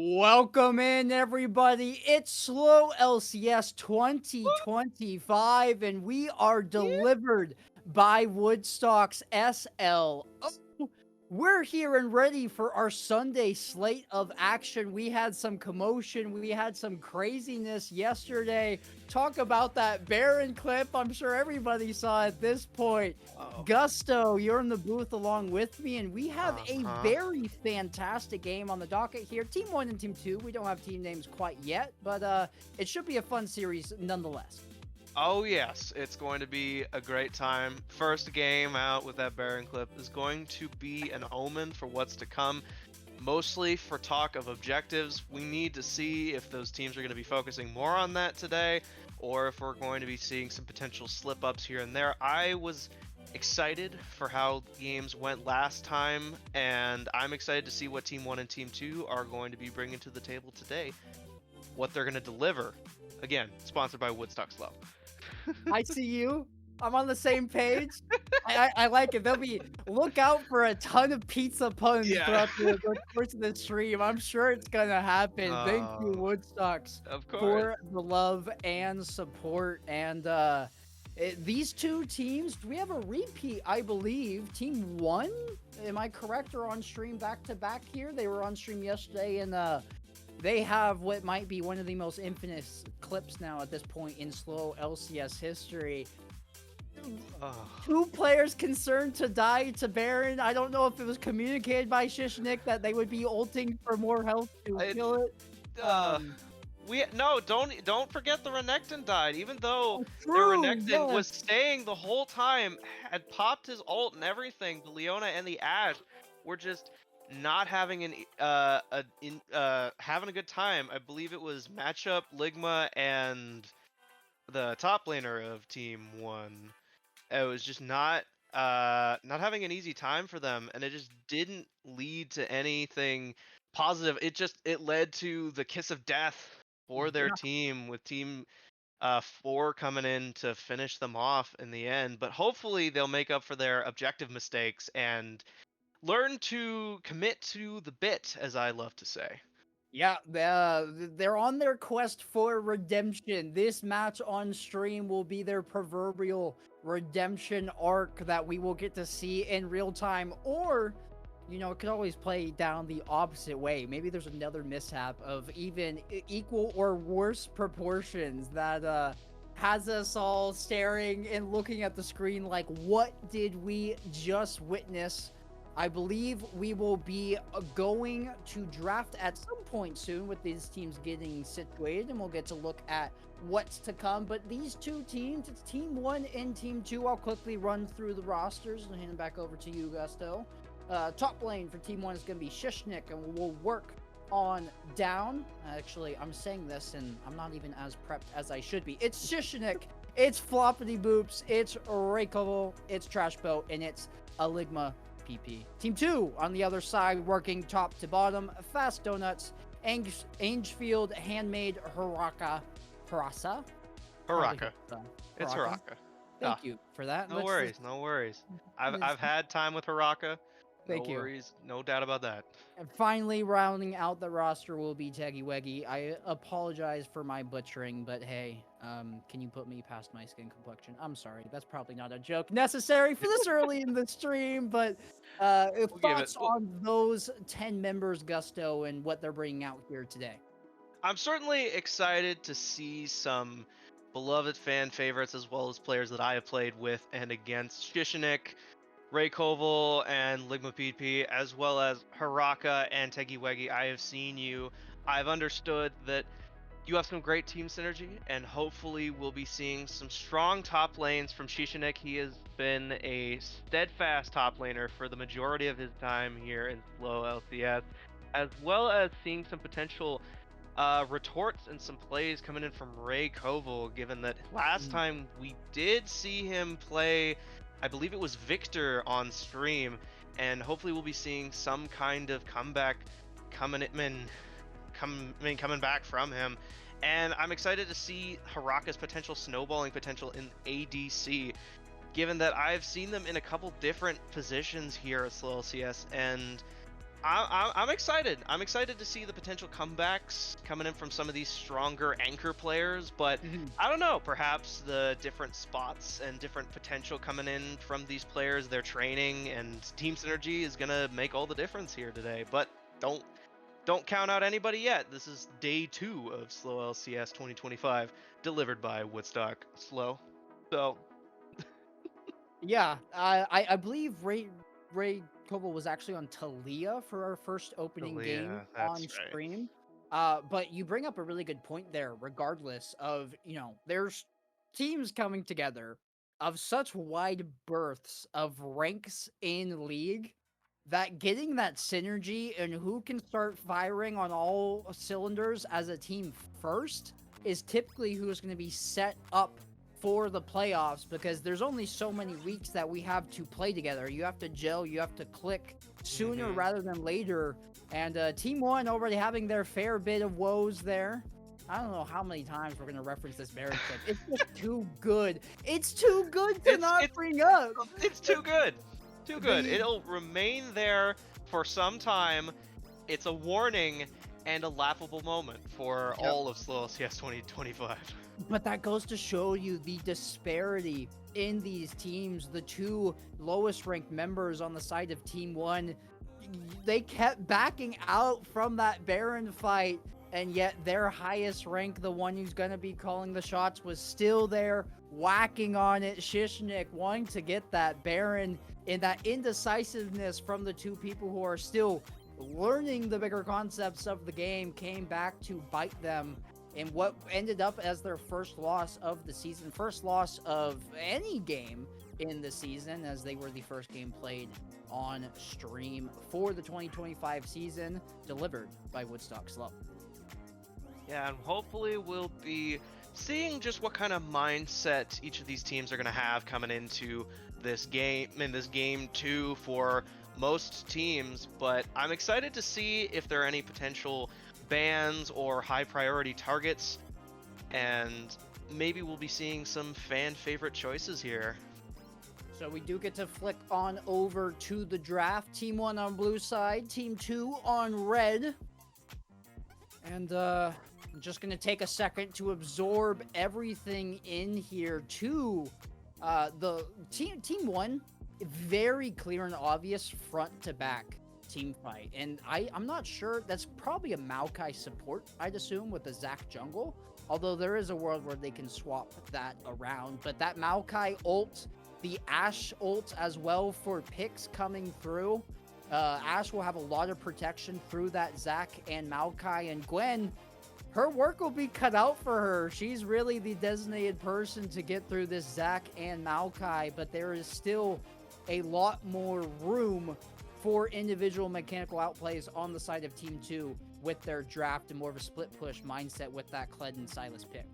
Welcome in, everybody. It's Slow LCS 2025, and we are Yeah. delivered by Woodstock's SLO. We're here and ready for our Sunday slate of action. We had some commotion, we had some craziness yesterday. Talk about that Baron clip. I'm sure everybody saw at this point. Oh. Gusto, you're in the booth along with me, and we have a Uh-huh. very fantastic game on the docket here. Team 1 and Team 2, we don't have team names quite yet, but it should be a fun series nonetheless. Oh yes, it's going to be a great time. First game out with that Baron clip is going to be an omen for what's to come. Mostly for talk of objectives. We need to see if those teams are going to be focusing more on that today, or if we're going to be seeing some potential slip-ups here and there. I was excited for how games went last time, and I'm excited to see what Team 1 and Team 2 are going to be bringing to the table today. What they're going to deliver. Again, sponsored by Woodstock Slow. I see you. I'm on the same page. I like it. There'll be look out for a ton of pizza puns Yeah. throughout the course of the stream. I'm sure it's gonna happen. Thank you, Oh, Woodstocks, of course. for the love and support. And these two teams, we have a repeat, I believe. Team 1, am I correct, are on stream back to back here? They were on stream yesterday, and they have what might be one of the most infamous clips now at this point in slow LCS history. Oh. Two players concerned to die to Baron. I don't know if it was communicated by Shishnik that they would be ulting for more health to It, kill it. uh, Um, don't forget the Renekton died. Even though their True, Renekton yes. was staying the whole time, had popped his ult and everything. The Leona and the Ashe were just not having having a good time. I believe it was matchup Ligma and the top laner of Team 1. It was just not having an easy time for them, and it just didn't lead to anything positive. It led to the kiss of death for their Yeah. team, with team 4 coming in to finish them off in the end. But hopefully they'll make up for their objective mistakes and learn to commit to the bit, as I love to say. Yeah, they're on their quest for redemption. This match on stream will be their proverbial redemption arc that we will get to see in real time. Or, it could always play down the opposite way. Maybe there's another mishap of even equal or worse proportions that has us all staring and looking at the screen like, what did we just witness? I believe we will be going to draft at some point soon with these teams getting situated, and we'll get to look at what's to come. But these two teams, it's Team 1 and Team 2. I'll quickly run through the rosters and hand it back over to you, Gusto. Top lane for Team 1 is going to be Shishnik, and we'll work on down. Actually, I'm saying this, and I'm not even as prepped as I should be. It's Shishnik, it's Floppity Boops, it's Raykovo, it's Trash Boat, and it's Aligma PP. Team 2 on the other side, working top to bottom, Fast Donuts, Angefield, Handmade, Harasa. Haraka. It's Haraka. Thank you for that. No worries, no worries. I've had time with Haraka. No Thank you. worries, no doubt about that. And finally, rounding out the roster will be Teggy Weggy. I apologize for my butchering, but hey, can you put me past my skin complexion? I'm sorry, that's probably not a joke necessary for this early in the stream, but thoughts on those 10 members, Gusto, and what they're bringing out here today? I'm certainly excited to see some beloved fan favorites, as well as players that I have played with and against. Shishinik, Ray Koval, and Ligma PP, as well as Haraka and Teggy Weggy. I have seen you. I've understood that you have some great team synergy, and hopefully we'll be seeing some strong top lanes from Shishinik. He has been a steadfast top laner for the majority of his time here in slow LCS, as well as seeing some potential retorts and some plays coming in from Ray Koval, given that last time we did see him play, I believe it was Victor on stream, and hopefully we'll be seeing some kind of comeback coming back from him. And I'm excited to see Haraka's potential snowballing potential in ADC, given that I've seen them in a couple different positions here at Slow LCS, and I'm excited. I'm excited to see the potential comebacks coming in from some of these stronger anchor players, but Mhm. I don't know. Perhaps the different spots and different potential coming in from these players, their training and team synergy is gonna make all the difference here today. But don't don't count out anybody yet. This is day 2 of Slow LCS 2025, delivered by Woodstock Slow. So, Yeah, I believe Ray Koval was actually on Talia for our first opening game yeah, on that's right. stream. But you bring up a really good point there. Regardless of there's teams coming together of such wide berths of ranks in league that getting that synergy and who can start firing on all cylinders as a team first is typically who's going to be set up for the playoffs, because there's only so many weeks that we have to play together. You have to gel, you have to click sooner Hmm. rather than later. And Team One already having their fair bit of woes there. I don't know how many times we're gonna reference this Baron clip. It's just too good. It's too good to It's not it's bring up. it's too good. Too good. The It'll remain there for some time. It's a warning and a laughable moment for Yep. all of Slow LCS 2025. But that goes to show you the disparity in these teams. The two lowest ranked members on the side of Team One, they kept backing out from that Baron fight, and yet their highest rank, the one who's going to be calling the shots, was still there, whacking on it. Shishnik wanting to get that Baron, in that indecisiveness from the two people who are still learning the bigger concepts of the game, came back to bite them in what ended up as their first loss of the season, first loss of any game in the season, as they were the first game played on stream for the 2025 season, delivered by Woodstock Slow. Yeah, and hopefully we'll be seeing just what kind of mindset each of these teams are going to have coming into this game, in this game 2 for most teams. But I'm excited to see if there are any potential bans or high priority targets, and maybe we'll be seeing some fan favorite choices here. So we do get to flick on over to the draft. Team 1 on blue side, Team 2 on red. And I'm just going to take a second to absorb everything in here too. The team 1, very clear and obvious front to back team fight. And I'm not sure, that's probably a Maokai support, I'd assume, with the Zac jungle. Although there is a world where they can swap that around. But that Maokai ult, the Ashe ult as well for picks coming through. Ashe will have a lot of protection through that Zac and Maokai, and Gwen, her work will be cut out for her. She's really the designated person to get through this Zac and Maokai, but there is still a lot more room for individual mechanical outplays on the side of Team 2 with their draft and more of a split push mindset with that Kled and Silas pick.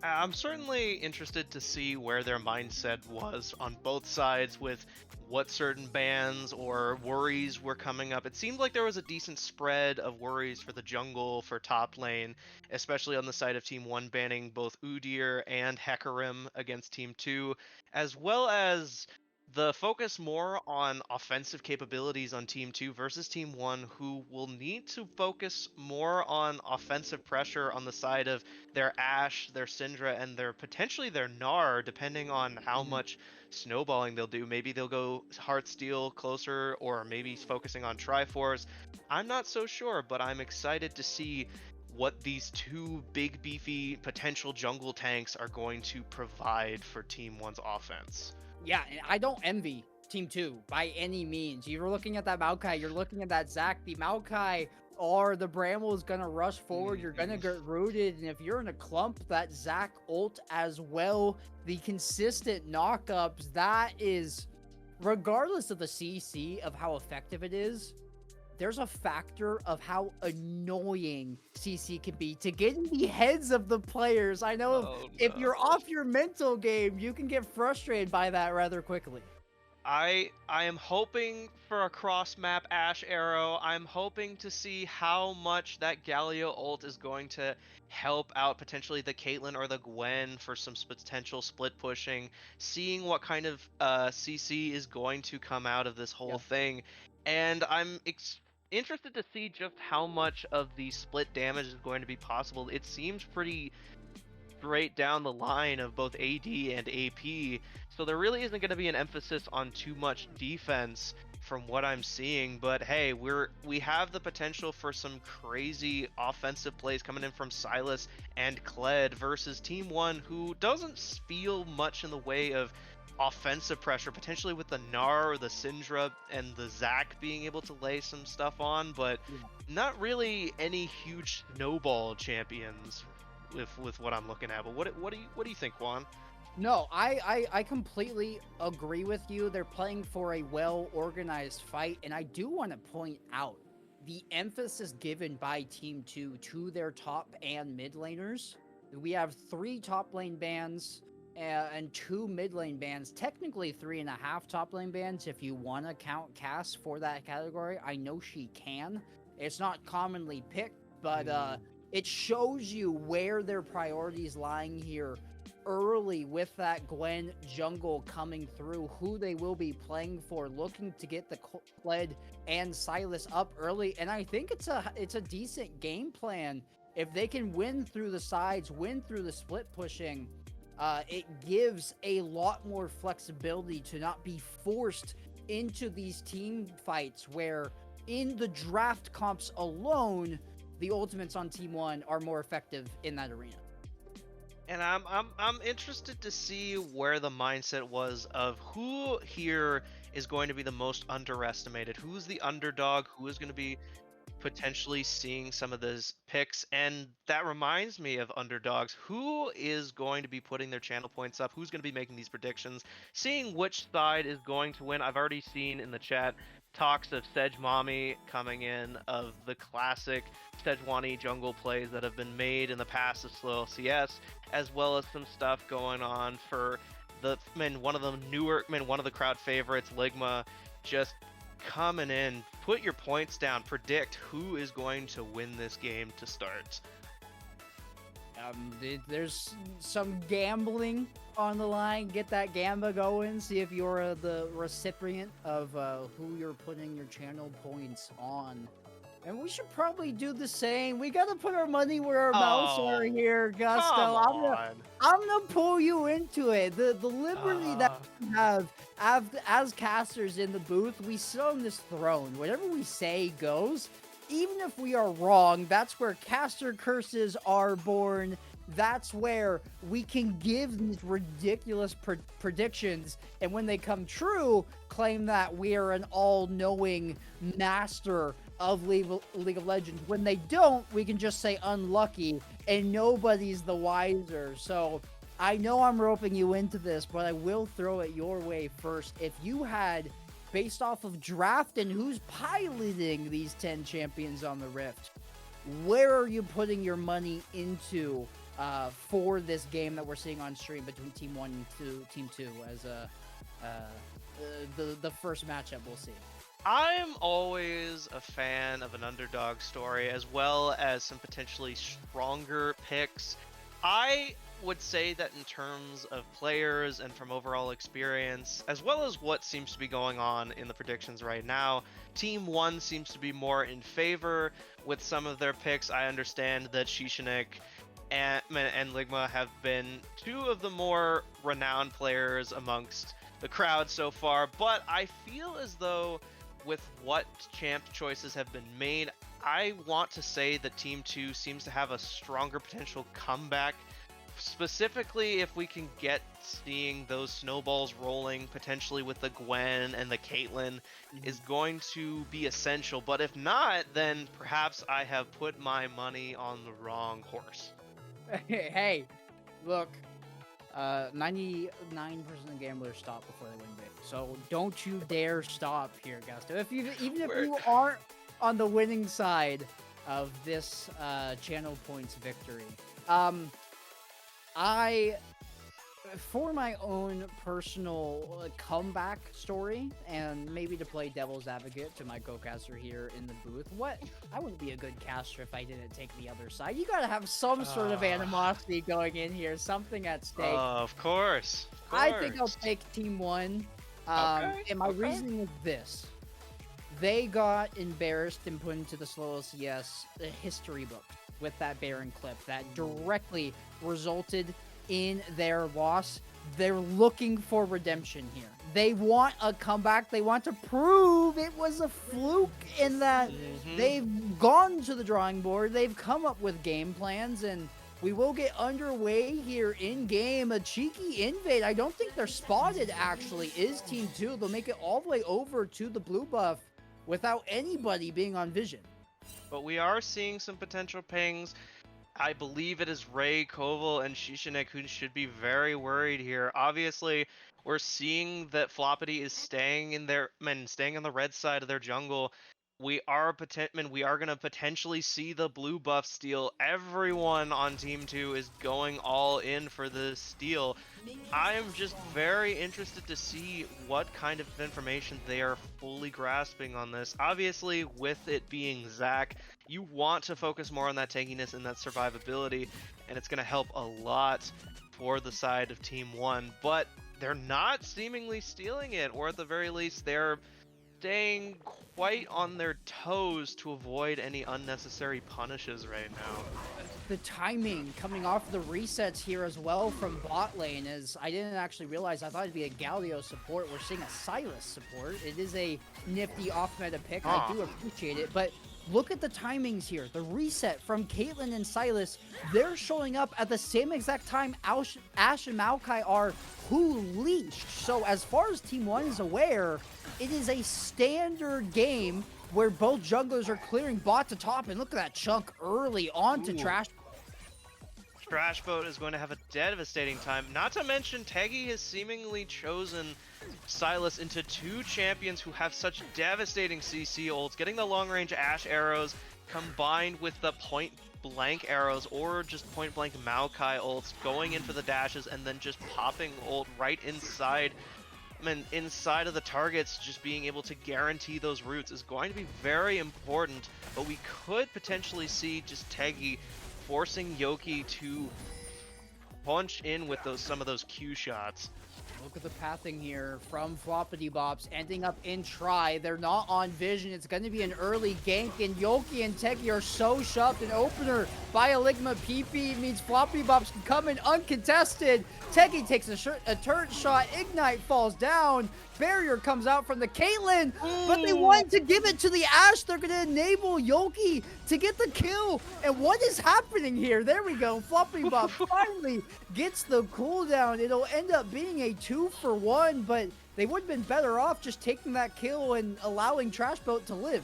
I'm certainly interested to see where their mindset was on both sides with what certain bans or worries were coming up. It seemed like there was a decent spread of worries for the jungle, for top lane, especially on the side of Team 1 banning both Udyr and Hecarim against Team 2, as well as the focus more on offensive capabilities on Team 2 versus Team 1, who will need to focus more on offensive pressure on the side of their Ashe, their Syndra, and their potentially their Gnar, depending on how much snowballing they'll do. Maybe they'll go Heartsteel closer, or maybe focusing on Triforce. I'm not so sure, but I'm excited to see what these two big beefy potential jungle tanks are going to provide for Team 1's offense. Yeah, and I don't envy Team 2 by any means. You're looking at that Maokai, you're looking at that Zac. The Maokai or the Bramble is going to rush forward. You're going to get rooted. And if you're in a clump, that Zac ult as well, the consistent knockups, that is, regardless of the CC of how effective it is, there's a factor of how annoying CC can be to get in the heads of the players. I know Oh if you're no. off your mental game, you can get frustrated by that rather quickly. I am hoping for a cross map Ashe arrow. I'm hoping to see how much that Galio ult is going to help out potentially the Caitlyn or the Gwen for some potential split pushing. Seeing what kind of CC is going to come out of this whole Yeah. thing, and I'm interested to see just how much of the split damage is going to be possible. It seems pretty straight down the line of both AD and AP, so there really isn't going to be an emphasis on too much defense from what I'm seeing. But hey, we have the potential for some crazy offensive plays coming in from Silas and Kled versus Team 1, who doesn't feel much in the way of offensive pressure, potentially with the Gnar or the Syndra and the Zac being able to lay some stuff on, but not really any huge snowball champions with what I'm looking at. But what do you think, Juan? No, I completely agree with you. They're playing for a well-organized fight, and I do want to point out the emphasis given by Team 2 to their top and mid laners. We have 3 top lane bans and 2 mid lane bans, technically 3.5 top lane bans if you want to count Cass for that category. I know she can. It's not commonly picked, but it shows you where their priorities lying here early with that Gwen jungle coming through, who they will be playing for, looking to get the Kled and Silas up early. And I think it's a decent game plan. If they can win through the sides, win through the split pushing, it gives a lot more flexibility to not be forced into these team fights where in the draft comps alone, the ultimates on Team 1 are more effective in that arena. And I'm interested to see where the mindset was of who here is going to be the most underestimated. Who's the underdog? Who is going to be potentially seeing some of those picks? And that reminds me of underdogs. Who is going to be putting their channel points up? Who's going to be making these predictions? Seeing which side is going to win. I've already seen in the chat talks of Sejmami coming in, of the classic Sejuani jungle plays that have been made in the past of SLOLCS, as well as some stuff going on for one of the crowd favorites, Ligma, just coming in. Put your points down, predict who is going to win this game to start. There's some gambling on the line. Get that gamba going. See if you're the recipient of who you're putting your channel points on. And we should probably do the same. We gotta put our money where our mouths are here, Gusto. I'm gonna pull you into it. The liberty that we have as casters in the booth, we sit on this throne. Whatever we say goes. Even if we are wrong, that's where caster curses are born. That's where we can give these ridiculous predictions, and when they come true, claim that we are an all-knowing master of League of Legends. When they don't, we can just say unlucky, and nobody's the wiser. So I know I'm roping you into this, but I will throw it your way first. If you had, based off of draft and who's piloting these 10 champions on the Rift, where are you putting your money into for this game that we're seeing on stream between Team 1 and Team 2 as the first matchup we'll see? I'm always a fan of an underdog story, as well as some potentially stronger picks. I would say that in terms of players and from overall experience, as well as what seems to be going on in the predictions right now, Team 1 seems to be more in favor with some of their picks. I understand that Shishnik and Ligma have been 2 of the more renowned players amongst the crowd so far, but I feel as though with what champ choices have been made, I want to say that Team 2 seems to have a stronger potential comeback. Specifically, if we can get seeing those snowballs rolling, potentially with the Gwen and the Caitlyn, is going to be essential. But if not, then perhaps I have put my money on the wrong horse. Hey, look, 99% of gamblers stop before they win big. So don't you dare stop here, Gusto. Even if you aren't on the winning side of this channel points victory. For my own personal comeback story, and maybe to play devil's advocate to my co-caster here in the booth, I wouldn't be a good caster if I didn't take the other side. You gotta have some sort of animosity going in here, something at stake. Of course. I think I'll take Team 1. And my reasoning is this. They got embarrassed and put into the SLOLCS history book with that Baron clip that directly resulted in their loss. They're looking for redemption here. They want a comeback. They want to prove it was a fluke in that they've gone to the drawing board. They've come up with game plans, and we will get underway here in game. A cheeky invade. I don't think they're spotted, actually, is Team 2. They'll make it all the way over to the blue buff without anybody being on vision. But we are seeing some potential pings. I believe it is Ray, Koval, and Shishinek who should be very worried here. Obviously, we're seeing that Floppity is staying on the red side of their jungle. We are going to potentially see the blue buff steal. Everyone on Team 2 is going all in for the steal. I am just very interested to see what kind of information they are fully grasping on this. Obviously, with it being Zach, you want to focus more on that tankiness and that survivability, and it's going to help a lot for the side of Team 1, but they're not seemingly stealing it, or at the very least, they're staying quite on their toes to avoid any unnecessary punishes right now. The timing coming off the resets here as well from bot lane is, I didn't actually realize, I thought it'd be a Galio support. We're seeing a Silas support. It is a nifty off-meta pick. I do appreciate it, but look at the timings here. The reset from Caitlyn and Silas, they're showing up at the same exact time Ash and Maokai are, who leashed. So as far as Team 1 is aware, it is a standard game where both junglers are clearing bot to top, and look at that chunk early onto Trash. Trashboat is going to have a devastating time. Not to mention, Teggy has seemingly chosen Silas into two champions who have such devastating CC ults, getting the long-range Ashe arrows combined with the point-blank arrows or just point-blank Maokai ults, going in for the dashes and then just popping ult right inside of the targets. Just being able to guarantee those roots is going to be very important, but we could potentially see just Teggy forcing Yoki to punch in with some of those Q shots. Look at the pathing here from Floppity Bops, ending up in try. They're not on vision. It's going to be an early gank, and Yoki and Teggy are so shoved. An opener by Aligma PP means Floppity Bops can come in uncontested. Teggy takes a turret shot. Ignite falls down. Barrier comes out from the Caitlyn, but they want to give it to the Ashe. They're going to enable Yoki to get the kill. And what is happening here? There we go. Floppy Bob finally gets the cooldown. It'll end up being a 2-for-1, but they would have been better off just taking that kill and allowing Trashboat to live.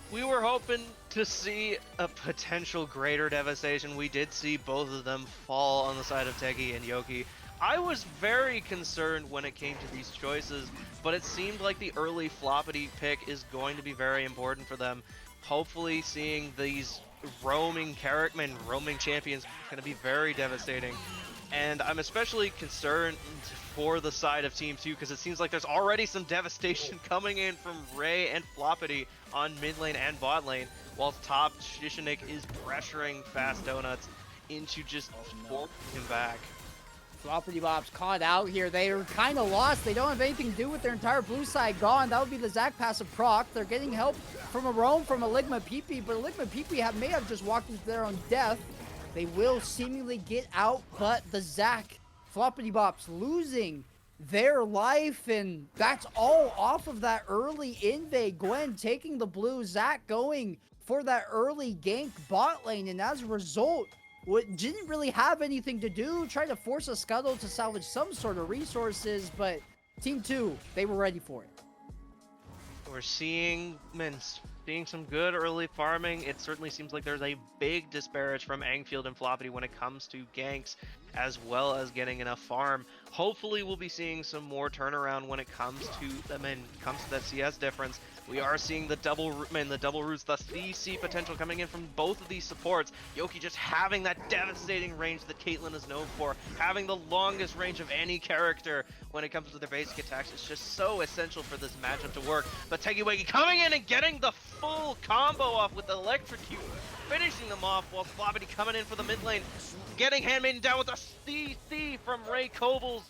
We were hoping to see a potential greater devastation. We did see both of them fall on the side of Teggy and Yoki. I was very concerned when it came to these choices, but it seemed like the early Floppity pick is going to be very important for them. Hopefully seeing these roaming champions is going to be very devastating. And I'm especially concerned for the side of Team 2 because it seems like there's already some devastation coming in from Ray and Floppity on mid lane and bot lane, while top Shishinek is pressuring Fast Donuts into just forcing him back. Floppity Bob's caught out here. They are kind of lost. They don't have anything to do with their entire blue side gone. That would be the Zac passive proc. They're getting help from a roam from Aligma PP, but Aligma PP may have just walked into their own death. They will seemingly get out, but the Zac, Floppity Bob's losing their life, and that's all off of that early invade. Gwen taking the blue, Zac going for that early gank bot lane, and as a result, didn't really have anything to do. Tried to force a scuttle to salvage some sort of resources, but Team 2, they were ready for it. We're seeing some good early farming. It certainly seems like there's a big disparage from Angfield and Floppity when it comes to ganks, as well as getting enough farm. Hopefully we'll be seeing some more turnaround when it comes to that CS difference. We are seeing the double roots, the CC potential coming in from both of these supports. Yoki just having that devastating range that Caitlyn is known for, having the longest range of any character when it comes to their basic attacks. It's just so essential for this matchup to work. But Teggy Weggy coming in and getting the full combo off with the Electrocute, finishing them off, while Floppity coming in for the mid lane, getting Handmaiden down with a CC from Ray Koval's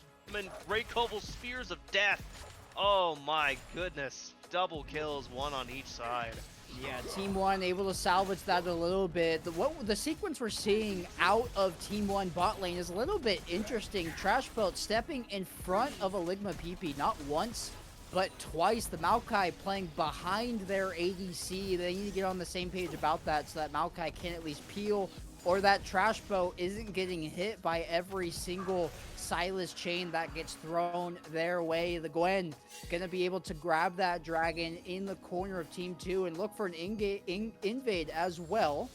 Spears of Death. Oh my goodness. double kills, one on each side. Yeah, Team 1 able to salvage that a little bit. The sequence we're seeing out of Team 1 bot lane is a little bit interesting. Trash Belt stepping in front of a Ligma PP, not once, but twice. The Maokai playing behind their ADC. They need to get on the same page about that so that Maokai can at least peel, or that Trash Boat isn't getting hit by every single Silas chain that gets thrown their way. The Gwen gonna be able to grab that dragon in the corner of Team 2 and look for an invade as well.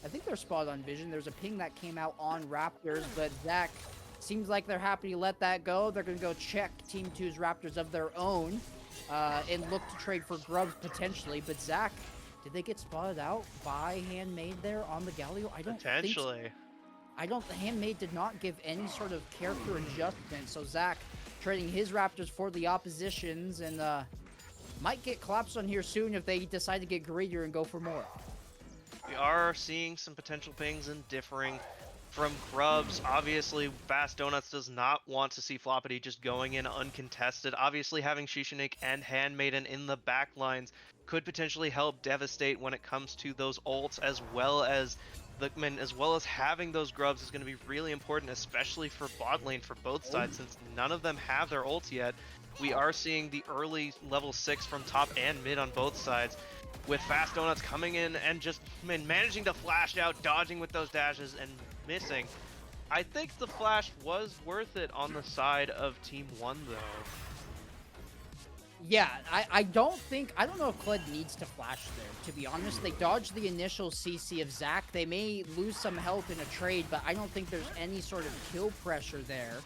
I think they're spot on vision. There's a ping that came out on Raptors, but Zach seems like they're happy to let that go. They're gonna go check Team 2's Raptors of their own and look to trade for grubs potentially. But Zach, did they get spotted out by Handmade there on the Galio? I don't think so. Handmade did not give any sort of character adjustment. So Zach trading his Raptors for the oppositions and might get collapsed on here soon if they decide to get greedier and go for more. We are seeing some potential pings and differing from grubs. Obviously, Fast Donuts does not want to see Floppity just going in uncontested. Obviously, having Shishinik and Handmaiden in the back lines could potentially help devastate when it comes to those ults, as well as having those grubs is going to be really important, especially for bot lane for both sides, since none of them have their ults yet. We are seeing the early level 6 from top and mid on both sides, with Fast Donuts coming in and just managing to flash out, dodging with those dashes and missing. I think the flash was worth it on the side of Team 1 though. Yeah, I don't know if Kled needs to flash there, to be honest. They dodged the initial CC of Zach. They may lose some health in a trade, but I don't think there's any sort of kill pressure there.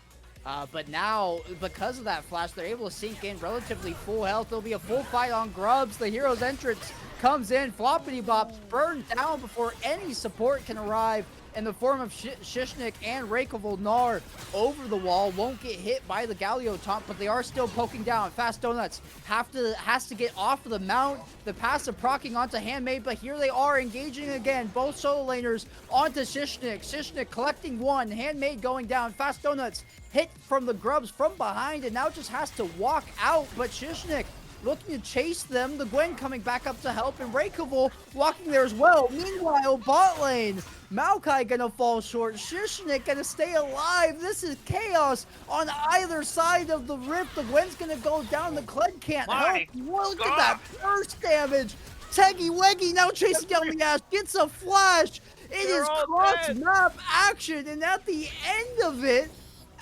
But now, because of that flash, they're able to sink in relatively full health. There'll be a full fight on Grubs. The hero's entrance comes in. Floppity Bops burned down before any support can arrive in the form of Shishnik and Reykjavik Gnar over the wall. Won't get hit by the Galio taunt, but they are still poking down. Fast Donuts has to get off of the mount. The passive proccing onto Handmade, but here they are engaging again. Both solo laners onto Shishnik. Shishnik collecting one. Handmade going down. Fast Donuts hit from the grubs from behind and now just has to walk out, but Shishnik looking to chase them. The Gwen coming back up to help, and Reykjavik walking there as well. Meanwhile, bot lane, Maokai gonna fall short. Shishnik gonna stay alive. This is chaos on either side of the rift. The Gwen's gonna go down. The Kled can't help. Look at that burst damage. Teggy Weggy now chasing down the Ash. Gets a flash. It is cross-map action, and at the end of it,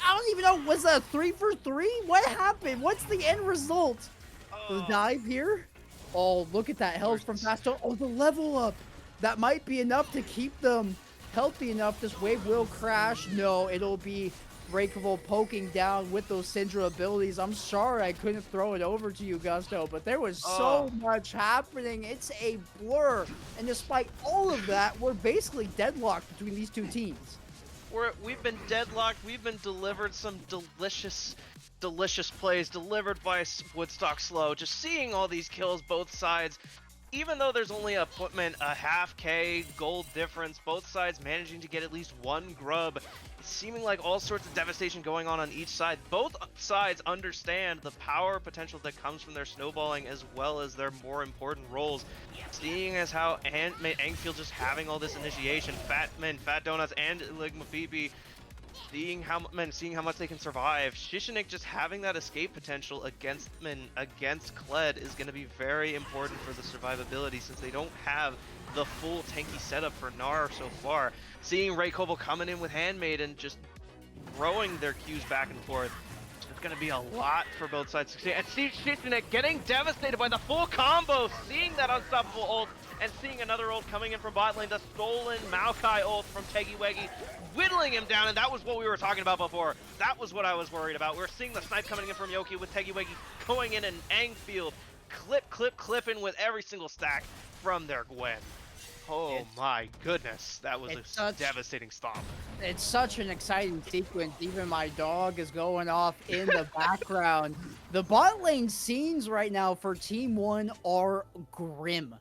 I don't even know, was that 3 for 3? What happened? What's the end result? The dive here? Oh, look at that health from Fast. Oh, the level up. That might be enough to keep them healthy enough. This wave will crash. No, it'll be Reykjavik poking down with those Syndra abilities. I'm sorry I couldn't throw it over to you, Gusto, but there was so much happening. It's a blur. And despite all of that, we're basically deadlocked between these two teams. We've been deadlocked. We've been delivered some delicious plays delivered by Woodstock Slow. Just seeing all these kills both sides, even though there's only a half K gold difference, both sides managing to get at least one grub. It's seeming like all sorts of devastation going on each side. Both sides understand the power potential that comes from their snowballing, as well as their more important roles. Seeing as how Angfield just having all this initiation, Fat Donuts and Ligma PP, seeing how much they can survive. Shishinik just having that escape potential against Kled is going to be very important for the survivability, since they don't have the full tanky setup for Gnar so far. Seeing Reykjavik coming in with Handmaid and just throwing their Qs back and forth, it's going to be a lot for both sides to see. And see Shishinik getting devastated by the full combo, seeing that unstoppable ult, and seeing another ult coming in from bot lane, the stolen Maokai ult from Teggy Weggy, whittling him down, and that was what we were talking about before. That was what I was worried about. We're seeing the snipe coming in from Yoki with Teggy Weggy going in, and Angfield clipping with every single stack from their Gwen. Oh my goodness, that was a devastating stomp. It's such an exciting sequence. Even my dog is going off in the background. The bot lane scenes right now for Team 1 are grim.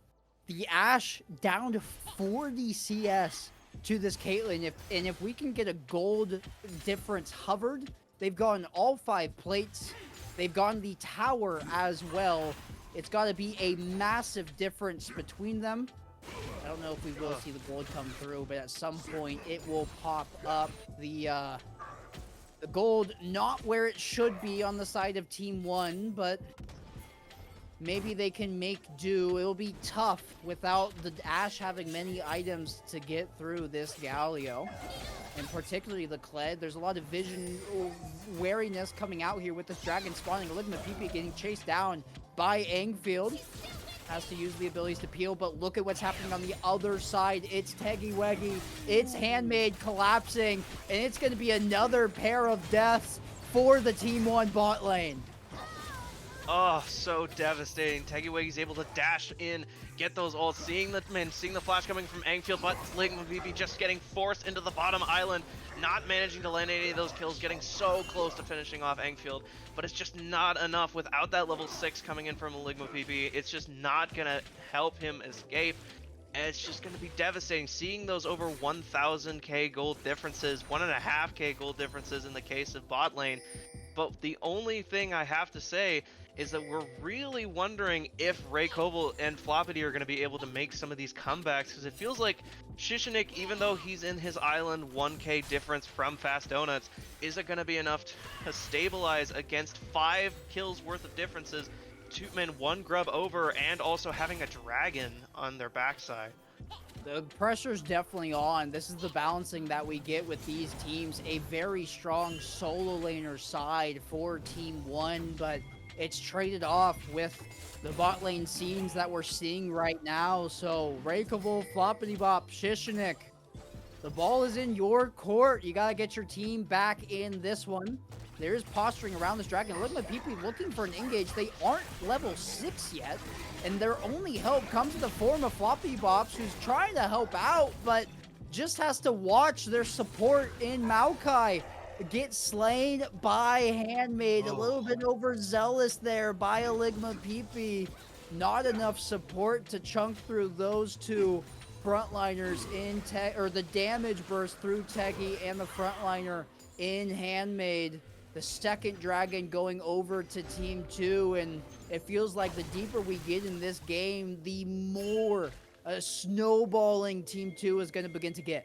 The Ashe down to 40 CS to this Caitlyn. If we can get a gold difference hovered, they've gotten all 5 plates. They've gotten the tower as well. It's got to be a massive difference between them. I don't know if we will see the gold come through, but at some point it will pop up. The gold not where it should be on the side of Team 1, but maybe they can make do. It'll be tough without the Ashe having many items to get through this Galio. And particularly the Kled. There's a lot of vision wariness coming out here with this dragon spawning. Ligma PP getting chased down by Engfield. Has to use the abilities to peel, but look at what's happening on the other side. It's Teggy Weggy. It's Handmade collapsing, and it's going to be another pair of deaths for the Team 1 bot lane. Oh, so devastating. Teggy Weggy's able to dash in, get those ults, seeing the flash coming from Engfield, but Ligma VP just getting forced into the bottom island, not managing to land any of those kills, getting so close to finishing off Engfield, but it's just not enough without that level 6 coming in from Ligma PP. It's just not gonna help him escape, and it's just gonna be devastating. Seeing those over 1,000k gold differences, 1.5k gold differences in the case of bot lane, but the only thing I have to say is that we're really wondering if Ray Koval and Floppity are going to be able to make some of these comebacks, because it feels like Shishinik, even though he's in his island 1k difference from Fast Donuts, isn't going to be enough to stabilize against 5 kills worth of differences, 1 grub over, and also having a dragon on their backside. The pressure's definitely on. This is the balancing that we get with these teams. A very strong solo laner side for Team 1, but it's traded off with the bot lane scenes that we're seeing right now. So, Rakeable, Floppity Bop, Shishinik, the ball is in your court. You gotta get your team back in this one. There is posturing around this dragon. Look at people looking for an engage. They aren't level 6 yet, and their only help comes in the form of Floppy Bops, who's trying to help out, but just has to watch their support in Maokai get slain by Handmade. A little bit overzealous there by Ligma PP. Not enough support to chunk through those two frontliners in the damage burst through Teggy and the frontliner in Handmade. The second dragon going over to Team 2, and it feels like the deeper we get in this game, the more snowballing Team 2 is going to begin to get.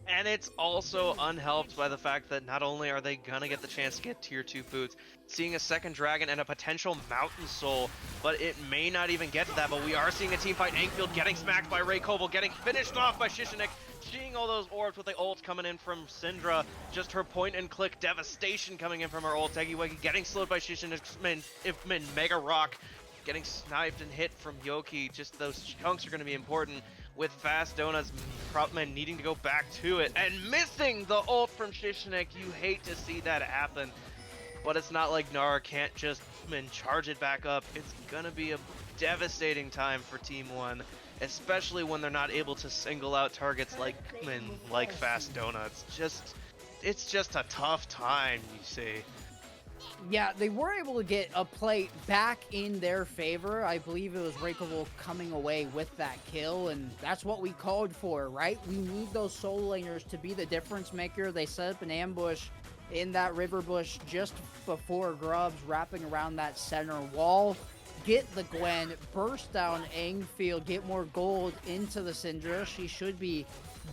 And it's also unhelped by the fact that not only are they gonna get the chance to get tier 2 boots, seeing a second dragon and a potential mountain soul, but it may not even get to that. But we are seeing a team fight. Engfield getting smacked by Ray Koval, getting finished off by Shishinik, seeing all those orbs with the ult coming in from Syndra, just her point and click devastation coming in from her ult. Teggy Weggy getting slowed by Shishinik's Mega Rock, getting sniped and hit from Yoki. Just those chunks are going to be important, with Fast Donuts needing to go back to it and missing the ult from Shishinik. You hate to see that happen, but it's not like Nara can't just charge it back up. It's gonna be a devastating time for Team 1, especially when they're not able to single out targets like Fast Donuts. It's just a tough time, you see. Yeah, they were able to get a play back in their favor. I believe it was Rakeable coming away with that kill, and that's what we called for, right? We need those solo laners to be the difference maker. They set up an ambush in that river bush just before Grubs, wrapping around that center wall. Get the Gwen, burst down Engfield, get more gold into the Syndra. She should be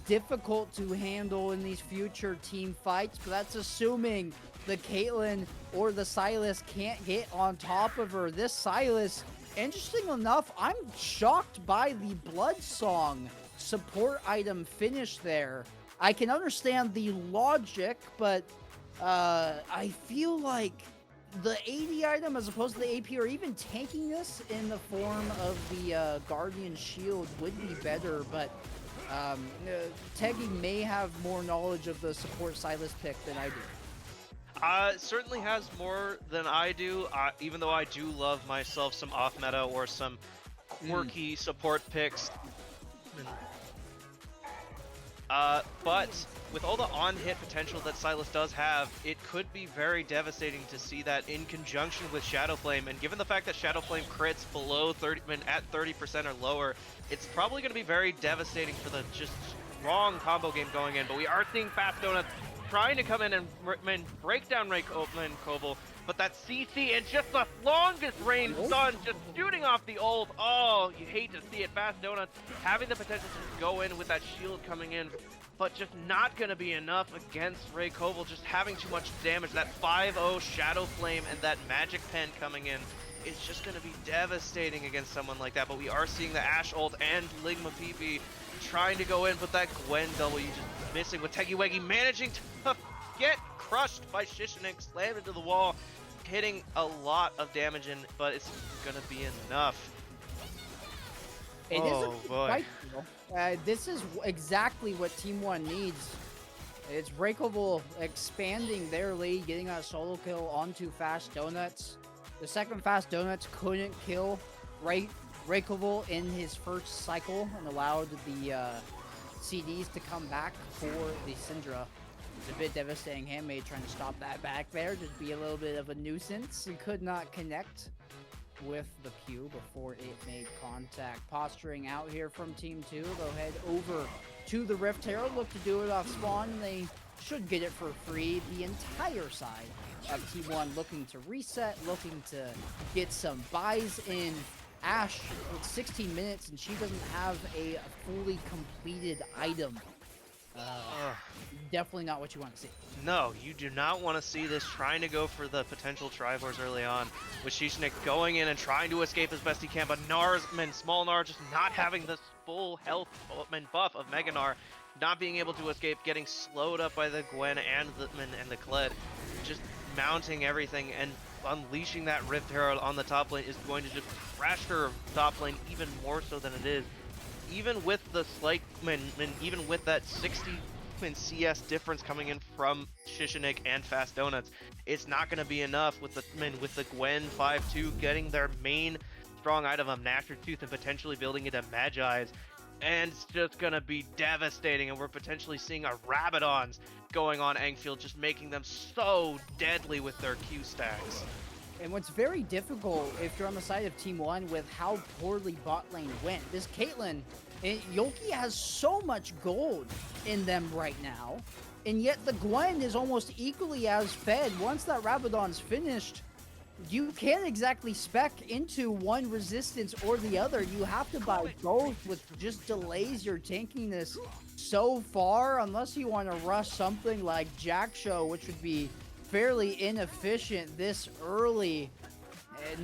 difficult to handle in these future team fights, but that's assuming the Caitlyn or the Silas can't get on top of her. This Silas, interesting enough, I'm shocked by the Blood Song support item finish there. I can understand the logic, but I feel like the AD item as opposed to the AP, or even taking this in the form of the Guardian Shield, would be better, but Teggy may have more knowledge of the support Silas pick than I do. Certainly has more than I do, even though I do love myself some off-meta or some quirky support picks. But with all the on-hit potential that Silas does have, it could be very devastating to see that in conjunction with Shadowflame, and given the fact that Shadowflame crits below 30, at 30% or lower, it's probably going to be very devastating for the just strong combo game going in. But we are seeing Fast Donuts trying to come in and break down Koval, but that CC and just the longest range stun, just shooting off the ult. Oh, you hate to see it. Fast Donuts having the potential to go in with that shield coming in, but just not going to be enough against Ray Koval, just having too much damage. That 5-0 Shadow Flame and that Magic Pen coming in is just going to be devastating against someone like that. But we are seeing the Ashe ult and Ligma PP trying to go in, but that Gwen W just missing, with Teggy managing to get crushed by Shishinik, slammed into the wall, hitting a lot of damage in, but it's gonna be enough. It is a fight, this is exactly what Team 1 needs. It's Breakable expanding their lead, getting that solo kill onto Fast Donuts. The second Fast Donuts couldn't kill Breakable in his first cycle and allowed the CDs to come back for the Syndra. It's a bit devastating. Handmade trying to stop that back there, just be a little bit of a nuisance. He could not connect with the Q before it made contact. Posturing out here from Team 2. They'll head over to the Rift Herald, look to do it off spawn. They should get it for free. The entire side of Team 1 looking to reset, looking to get some buys in. Ashe, it's 16 minutes and she doesn't have a fully completed item. Definitely not what you want to see. No, you do not want to see this, trying to go for the potential Triforce early on, with Shishinik going in and trying to escape as best he can, but Small Gnar just not having this full health buff of Mega Gnar, not being able to escape, getting slowed up by the Gwen and the Kled, just mounting everything and unleashing that Rift Herald on the top lane is going to just crash their top lane even more so than it is. Even with the slight, even with that 60 CS difference coming in from Shishinik and Fast Donuts, it's not going to be enough with the Gwen 5-2 getting their main strong item of Gnasher Tooth and potentially building it at Magi's, and it's just going to be devastating. And we're potentially seeing a Rabadons going on Engfield, just making them so deadly with their Q stacks. And what's very difficult if you're on the side of Team 1 with how poorly bot lane went. This Caitlyn, Yoki has so much gold in them right now, and yet the Gwen is almost equally as fed. Once that Rabadon's finished, you can't exactly spec into one resistance or the other. You have to buy both, with just delays your tankiness so far, unless you want to rush something like Jack Show, which would be fairly inefficient this early.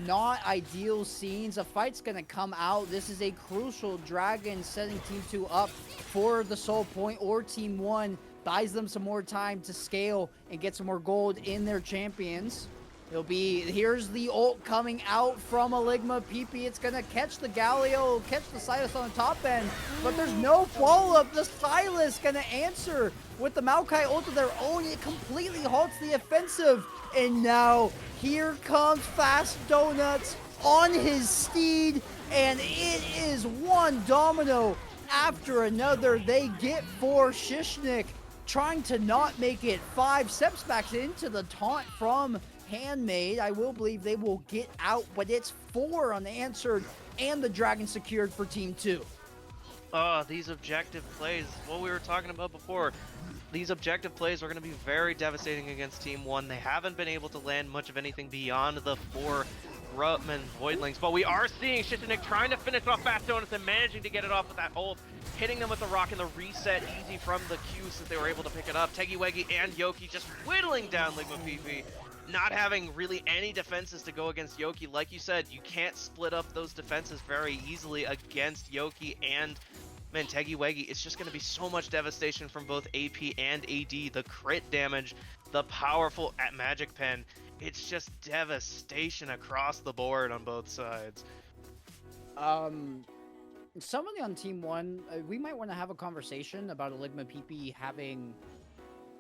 Not ideal scenes. A fight's gonna come out. This is a crucial Dragon, setting Team 2 up for the soul point, or Team 1 buys them some more time to scale and get some more gold in their champions. It'll be, here's the ult coming out from Ligma PP. It's gonna catch the Galio, catch the Silas on the top end, but there's no follow-up. The Silas gonna answer with the Maokai ult of their own. It completely halts the offensive, and now here comes Fast Donuts on his steed, and it is one domino after another. They get for Shishinik, trying to not make it 5 steps back into the taunt from Handmade. I will believe they will get out, but it's 4 unanswered, and the Dragon secured for Team 2. These objective plays, what we were talking about before, these objective plays are going to be very devastating against Team 1. They haven't been able to land much of anything beyond the 4 Grutman Voidlings, but we are seeing Shishinik trying to finish off Fast Donuts and managing to get it off with that ult, hitting them with the rock and the reset easy from the Q since they were able to pick it up. Teggy and Yoki just whittling down Ligma PP. Not having really any defenses to go against Yoki. Like you said, you can't split up those defenses very easily against Yoki and Teggy. It's just going to be so much devastation from both AP and AD. The crit damage, the powerful Magic Pen. It's just devastation across the board on both sides. Somebody on Team 1, we might want to have a conversation about Ligma PP having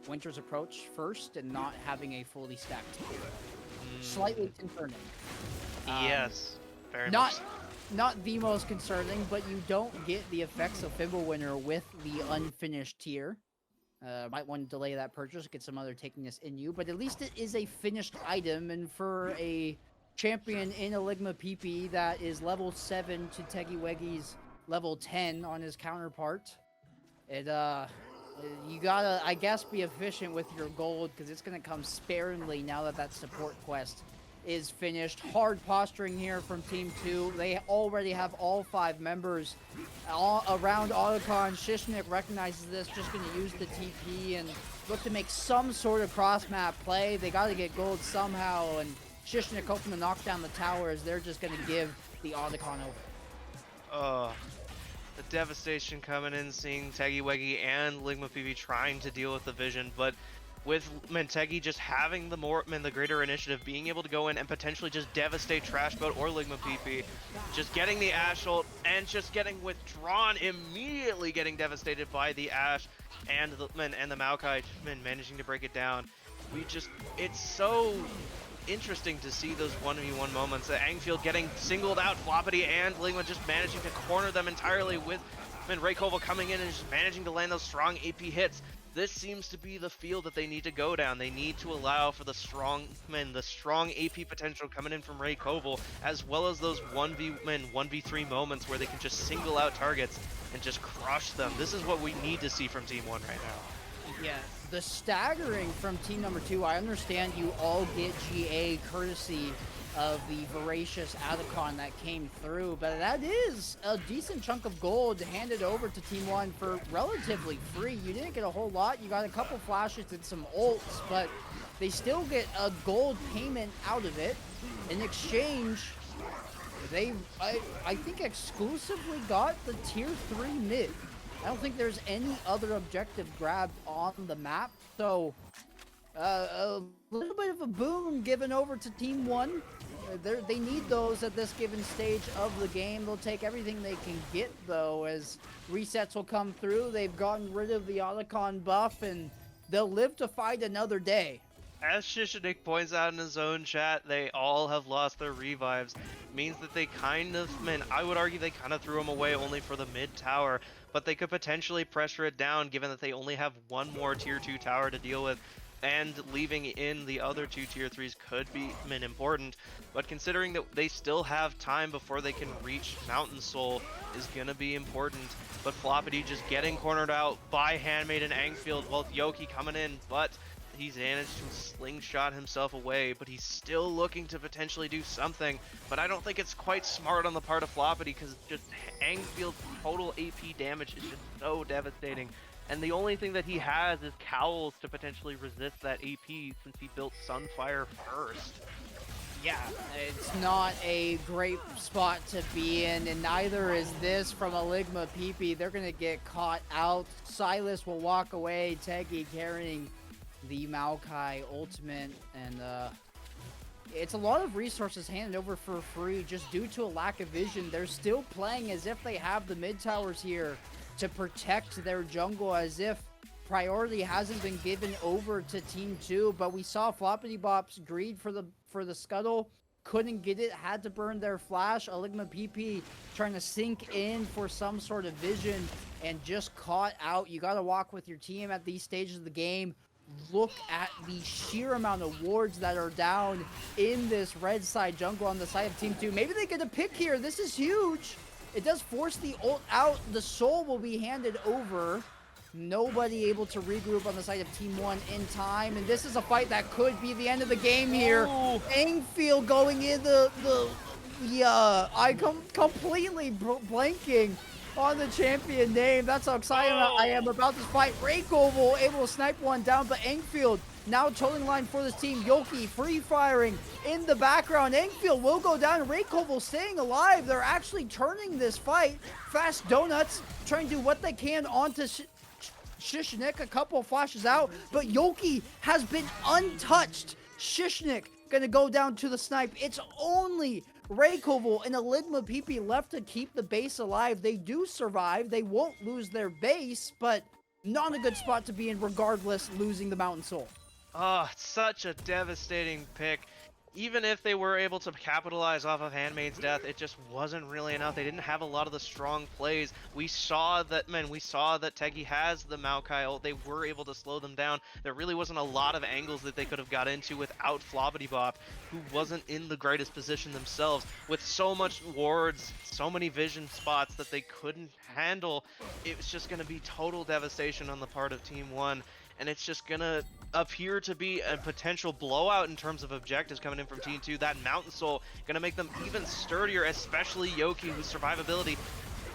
Winter's Approach first and not having a fully stacked tier. Slightly concerning. Yes, very much. Not the most concerning, but you don't get the effects of Fimbulwinter with the unfinished tier. Might want to delay that purchase, get some other takiness in you, but at least it is a finished item, and for a champion in a Ligma PP that is level 7 to Teggy level 10 on his counterpart, it You gotta, I guess, be efficient with your gold because it's gonna come sparingly now that that support quest is finished. Hard posturing here from Team 2. They already have all 5 members all around Otacon. Shishnik recognizes this, just gonna use the TP and look to make some sort of cross-map play. They gotta get gold somehow, and Shishnik hoping to knock down the towers. They're just gonna give the Otacon over. The devastation coming in, seeing Teggy Weggy and Ligma PB trying to deal with the vision, but with Mentegi just having the greater initiative, being able to go in and potentially just devastate Trash Boat or Ligma PP, just getting the Ash ult and just getting withdrawn, immediately getting devastated by the Ash and the Maokai, managing to break it down. It's so interesting to see those 1v1 moments. Angfield getting singled out, Floppity and Ligma just managing to corner them entirely with Raykoval coming in and just managing to land those strong AP hits. This seems to be the field that they need to go down. They need to allow for the strong AP potential coming in from Raykoval, as well as those 1v3 moments where they can just single out targets and just crush them. This is what we need to see from Team 1 right now. Yeah, the staggering from team number 2, I understand you all get GA courtesy of the voracious Adacon that came through, but that is a decent chunk of gold handed over to Team 1 for relatively free. You didn't get a whole lot. You got a couple flashes and some ults, but they still get a gold payment out of it. In exchange, they, I think, exclusively got the tier 3 mid. I don't think there's any other objective grabbed on the map, so a little bit of a boon given over to Team 1. They need those at this given stage of the game. They'll take everything they can get, though, as resets will come through. They've gotten rid of the Otacon buff, and they'll live to fight another day. As Shishinik points out in his own chat, they all have lost their revives. Means that they I would argue they kind of threw them away only for the mid tower, but they could potentially pressure it down given that they only have one more tier 2 tower to deal with, and leaving in the other 2 tier 3s could be important. But considering that they still have time before they can reach Mountain Soul is gonna be important. But Floppity just getting cornered out by Handmaid and Angfield, while Yoki coming in, but he's managed to slingshot himself away, but he's still looking to potentially do something. But I don't think it's quite smart on the part of Floppity, because just Angfield's total AP damage is just so devastating. And the only thing that he has is Cowls to potentially resist that AP, since he built Sunfire first. Yeah, it's not a great spot to be in, and neither is this from a Ligma PP. They're going to get caught out. Silas will walk away, Teggy carrying the Maokai ultimate, and it's a lot of resources handed over for free just due to a lack of vision. They're still playing as if they have the mid towers here to protect their jungle, as if priority hasn't been given over to Team 2, but we saw Floppity Bop's greed for the scuttle, couldn't get it, had to burn their flash. Ligma PP trying to sink in for some sort of vision and just caught out. You gotta walk with your team at these stages of the game. Look at the sheer amount of wards that are down in this red side jungle on the side of Team 2. Maybe they get a pick here. This is huge. It does force the ult out. The soul will be handed over. Nobody able to regroup on the side of Team 1 in time. And this is a fight that could be the end of the game here. Oh. Angfield going in I completely blanking on the champion name. That's how excited I am about this fight. Raykoval able to snipe one down, but Angfield now towing line for this team. Yoki free firing in the background. Angfield will go down. Raykoval staying alive. They're actually turning this fight. Fast Donuts trying to do what they can onto Shishnik. A couple flashes out, but Yoki has been untouched. Shishnik gonna go down to the snipe. It's only Raykoval and a Ligma PP left to keep the base alive. They do survive. They won't lose their base, but not a good spot to be in regardless, losing the Mountain Soul. Oh, such a devastating pick. even if they were able to capitalize off of Handmaid's death, it just wasn't really enough. They didn't have a lot of the strong plays. We saw that, man, we saw that Tegi has the Maokai ult. They were able to slow them down. There really wasn't a lot of angles that they could have got into without Flobbity who wasn't in the greatest position themselves. With so much wards, so many vision spots that they couldn't handle, it was just going to be total devastation on the part of Team 1. And it's just gonna appear to be a potential blowout in terms of objectives coming in from Team 2. That Mountain Soul gonna make them even sturdier, especially Yoki, whose survivability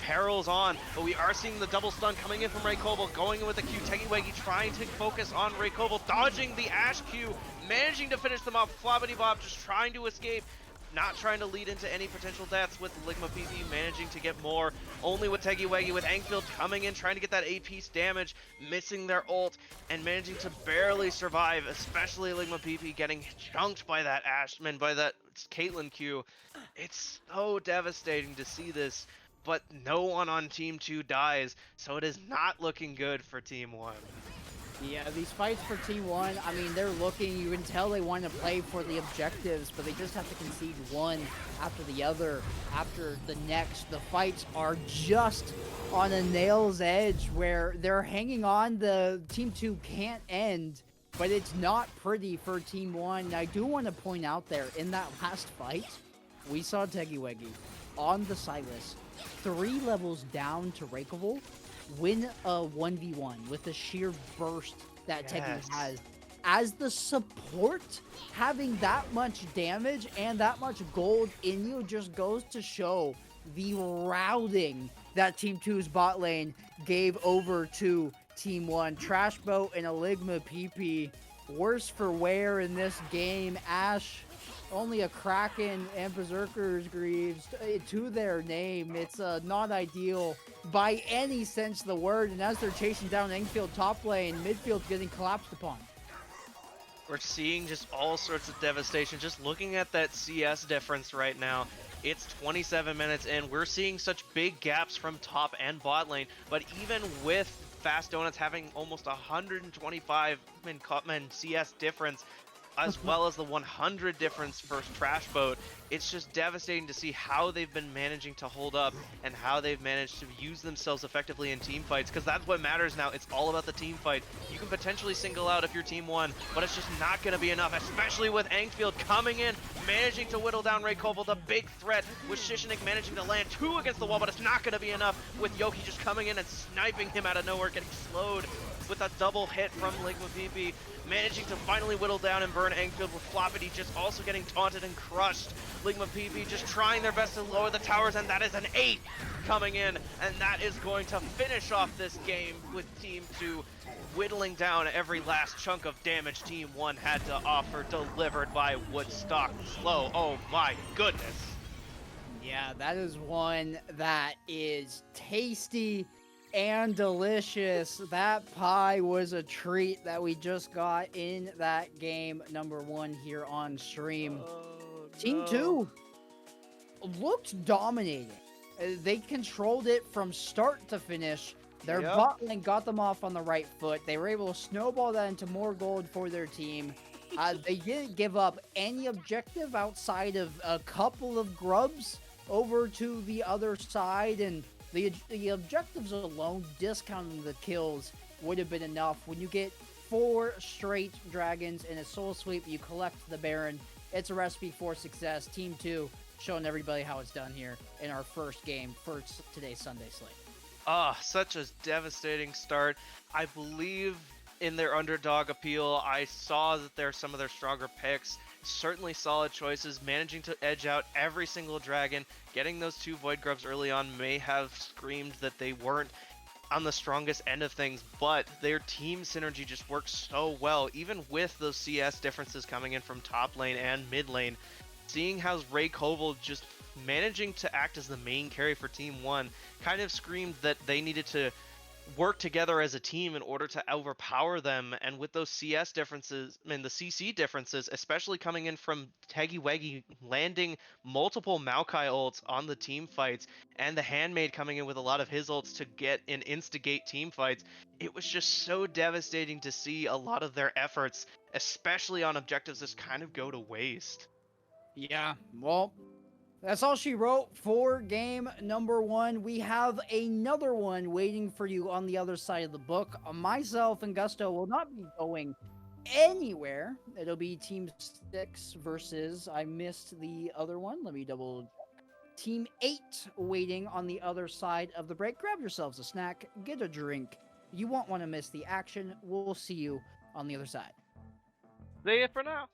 perils on. But we are seeing the double stun coming in from Ray Koval, going in with the Q. Tegiwegi trying to focus on Ray Koval, dodging the Ash Q, managing to finish them off. Flobbity Bob just trying to escape. Not trying to lead into any potential deaths, with Ligma PP managing to get more. Only with Tegiwegi, with Angfield coming in, trying to get that A-piece damage, missing their ult, and managing to barely survive, especially Ligma PP getting chunked by that Ashman, by that Caitlyn Q. It's so devastating to see this, but no one on Team 2 dies, so it is not looking good for Team 1. Yeah, these fights for Team 1, I mean, they're looking, you can tell they want to play for the objectives, but they just have to concede one after the other, after the next. The fights are just on a nail's edge where they're hanging on, the Team 2 can't end, but it's not pretty for Team 1. And I do want to point out there, in that last fight, we saw Tegiwegi on the Silas, 3 levels down to Reikoval, win a 1v1 with the sheer burst that Tegi has. As the support, having that much damage and that much gold in you just goes to show the routing that Team 2's bot lane gave over to Team 1. Trash Boat and a Ligma PP, worse for wear in this game. Ash, only a Kraken and Berserker's Greaves to their name. It's not ideal by any sense of the word. And as they're chasing down Engfield top lane, midfield's getting collapsed upon. We're seeing just all sorts of devastation. Just looking at that CS difference right now, it's 27 minutes in. We're seeing such big gaps from top and bot lane, but even with Fast Donuts having almost 125 in CS difference, as well as the 100 difference for Trash Boat, it's just devastating to see how they've been managing to hold up and how they've managed to use themselves effectively in team fights, because that's what matters now. It's all about the team fight. You can potentially single out if you're Team 1, but it's just not going to be enough, especially with Angfield coming in, managing to whittle down Ray Koval, the big threat, with Shishinik managing to land 2 against the wall, but it's not going to be enough, with Yoki just coming in and sniping him out of nowhere, getting slowed with a double hit from Ligma PP, managing to finally whittle down and burn Angfield, with Floppity just also getting taunted and crushed. Ligma PP just trying their best to lower the towers, and that is an 8 coming in, and that is going to finish off this game, with Team 2 whittling down every last chunk of damage Team 1 had to offer, delivered by Woodstock Slow. Oh my goodness. Yeah, that is one that is tasty and delicious. That pie was a treat that we just got in that game number 1 here on stream. Team 2 looked dominating. They controlled it from start to finish. Their bot lane got them off on the right foot. They were able to snowball that into more gold for their team. They didn't give up any objective outside of a couple of grubs over to the other side, and the objectives alone, discounting the kills, would have been enough. When you get 4 straight dragons in a soul sweep, you collect the Baron. It's a recipe for success. Team 2 showing everybody how it's done here in our first game for today's Sunday slate. Such a devastating start. I believe in their underdog appeal, I saw that they're some of their stronger picks. Certainly solid choices, managing to edge out every single dragon. Getting those 2 Void Grubs early on may have screamed that they weren't on the strongest end of things, but their team synergy just works so well, even with those CS differences coming in from top lane and mid lane. Seeing how Ray Koval just managing to act as the main carry for Team 1 kind of screamed that they needed to work together as a team in order to overpower them. And with those CS differences, I mean the CC differences, especially coming in from Tegiwegi landing multiple Maokai ults on the team fights, and the Handmaid coming in with a lot of his ults to get and instigate team fights, it was just so devastating to see a lot of their efforts, especially on objectives, just kind of go to waste. Yeah, well, that's all she wrote for game number 1. We have another one waiting for you on the other side of the book. Myself and Gusto will not be going anywhere. It'll be Team 6 versus, I missed the other one. Let me double check. Team 8 waiting on the other side of the break. Grab yourselves a snack, get a drink. You won't want to miss the action. We'll see you on the other side. See you for now.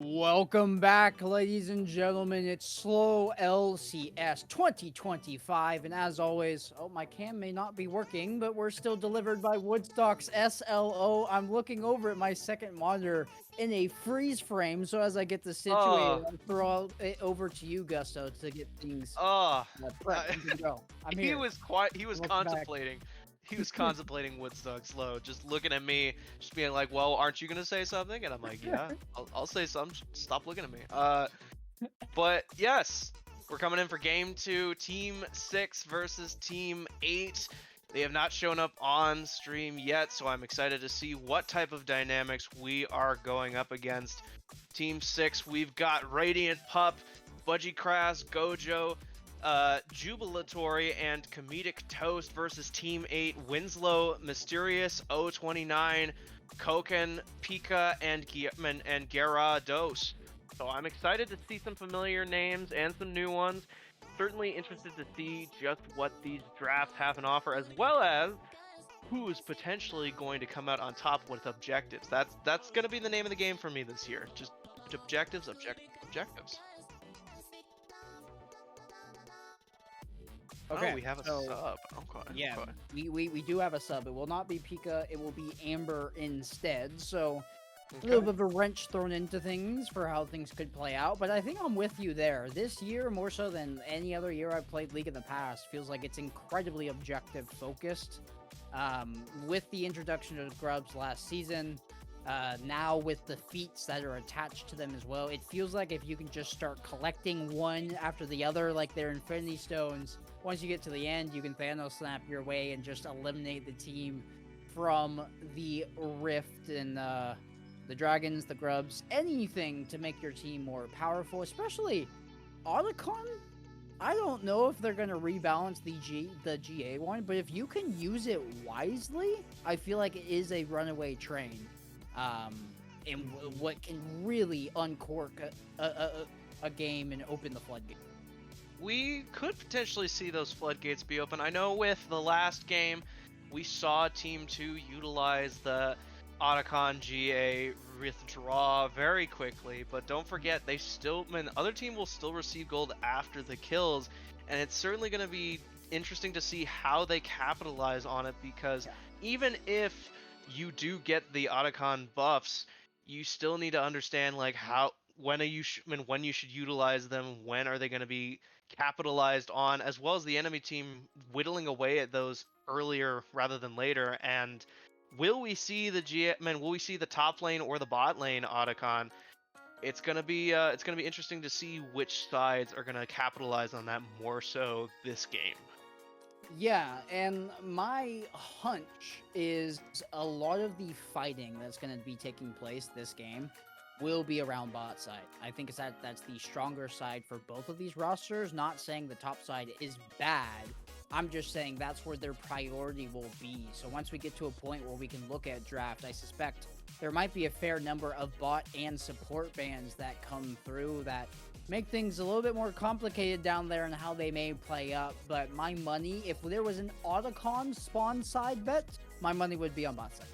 Welcome back, ladies and gentlemen. It's Slow LCS 2025, and as always, oh, my cam may not be working, but we're still delivered by Woodstock's SLO. I'm looking over at my second monitor in a freeze frame, so as I get this situated, I'll throw it over to you, Gusto, to get things prepped. I'm good to go. I'm he here. was quiet. He was Welcome back. contemplating. He was contemplating Woodstock slow, just looking at me, just being like, "Well, aren't you gonna say something?" And I'm like, "Yeah, I'll say something. Stop looking at me." But yes, we're coming in for game 2, Team 6 versus Team 8. They have not shown up on stream yet, so I'm excited to see what type of dynamics we are going up against. Team 6, we've got Radiant Pup, Budgie Crass, Gojo, Jubilatory, and Comedic Toast versus Team 8, Winslow, Mysterious, O29, Koken, Pika, and Gyarados. So I'm excited to see some familiar names and some new ones. Certainly interested to see just what these drafts have an offer, as well as who is potentially going to come out on top with objectives. That's going to be the name of the game for me this year. Just objectives. Okay, oh, we have a sub. Okay. Yeah, okay. we do have a sub. It will not be Pika, it will be Amber instead. So a little bit of a wrench thrown into things for how things could play out, but I think I'm with you there. This year, more so than any other year I've played League in the past, feels like it's incredibly objective focused. With the introduction of Grubs last season, now with the feats that are attached to them as well, it feels like if you can just start collecting one after the other, like their Infinity Stones, once you get to the end, you can Thanos snap your way and just eliminate the team from the Rift and the Dragons, the Grubs, anything to make your team more powerful, especially Otacon. I don't know if they're going to rebalance the GA one, but if you can use it wisely, I feel like it is a runaway train. And what can really uncork a game and open the floodgate. We could potentially see those floodgates be open. I know with the last game, we saw Team 2 utilize the Otacon GA withdraw very quickly, but don't forget other team will still receive gold after the kills, and it's certainly going to be interesting to see how they capitalize on it, because even if you do get the Otacon buffs, you still need to understand like when you should utilize them, when are they going to be capitalized on, as well as the enemy team whittling away at those earlier rather than later. And will we see the top lane or the bot lane Otacon? It's gonna be interesting to see which sides are gonna capitalize on that more so this game. Yeah, and my hunch is a lot of the fighting that's going to be taking place this game will be around bot side. I think that's the stronger side for both of these rosters. Not saying the top side is bad. I'm just saying that's where their priority will be. So once we get to a point where we can look at draft, I suspect there might be a fair number of bot and support bans that come through that make things a little bit more complicated down there and how they may play up. But my money, if there was an Otacon spawn side bet, my money would be on bot side.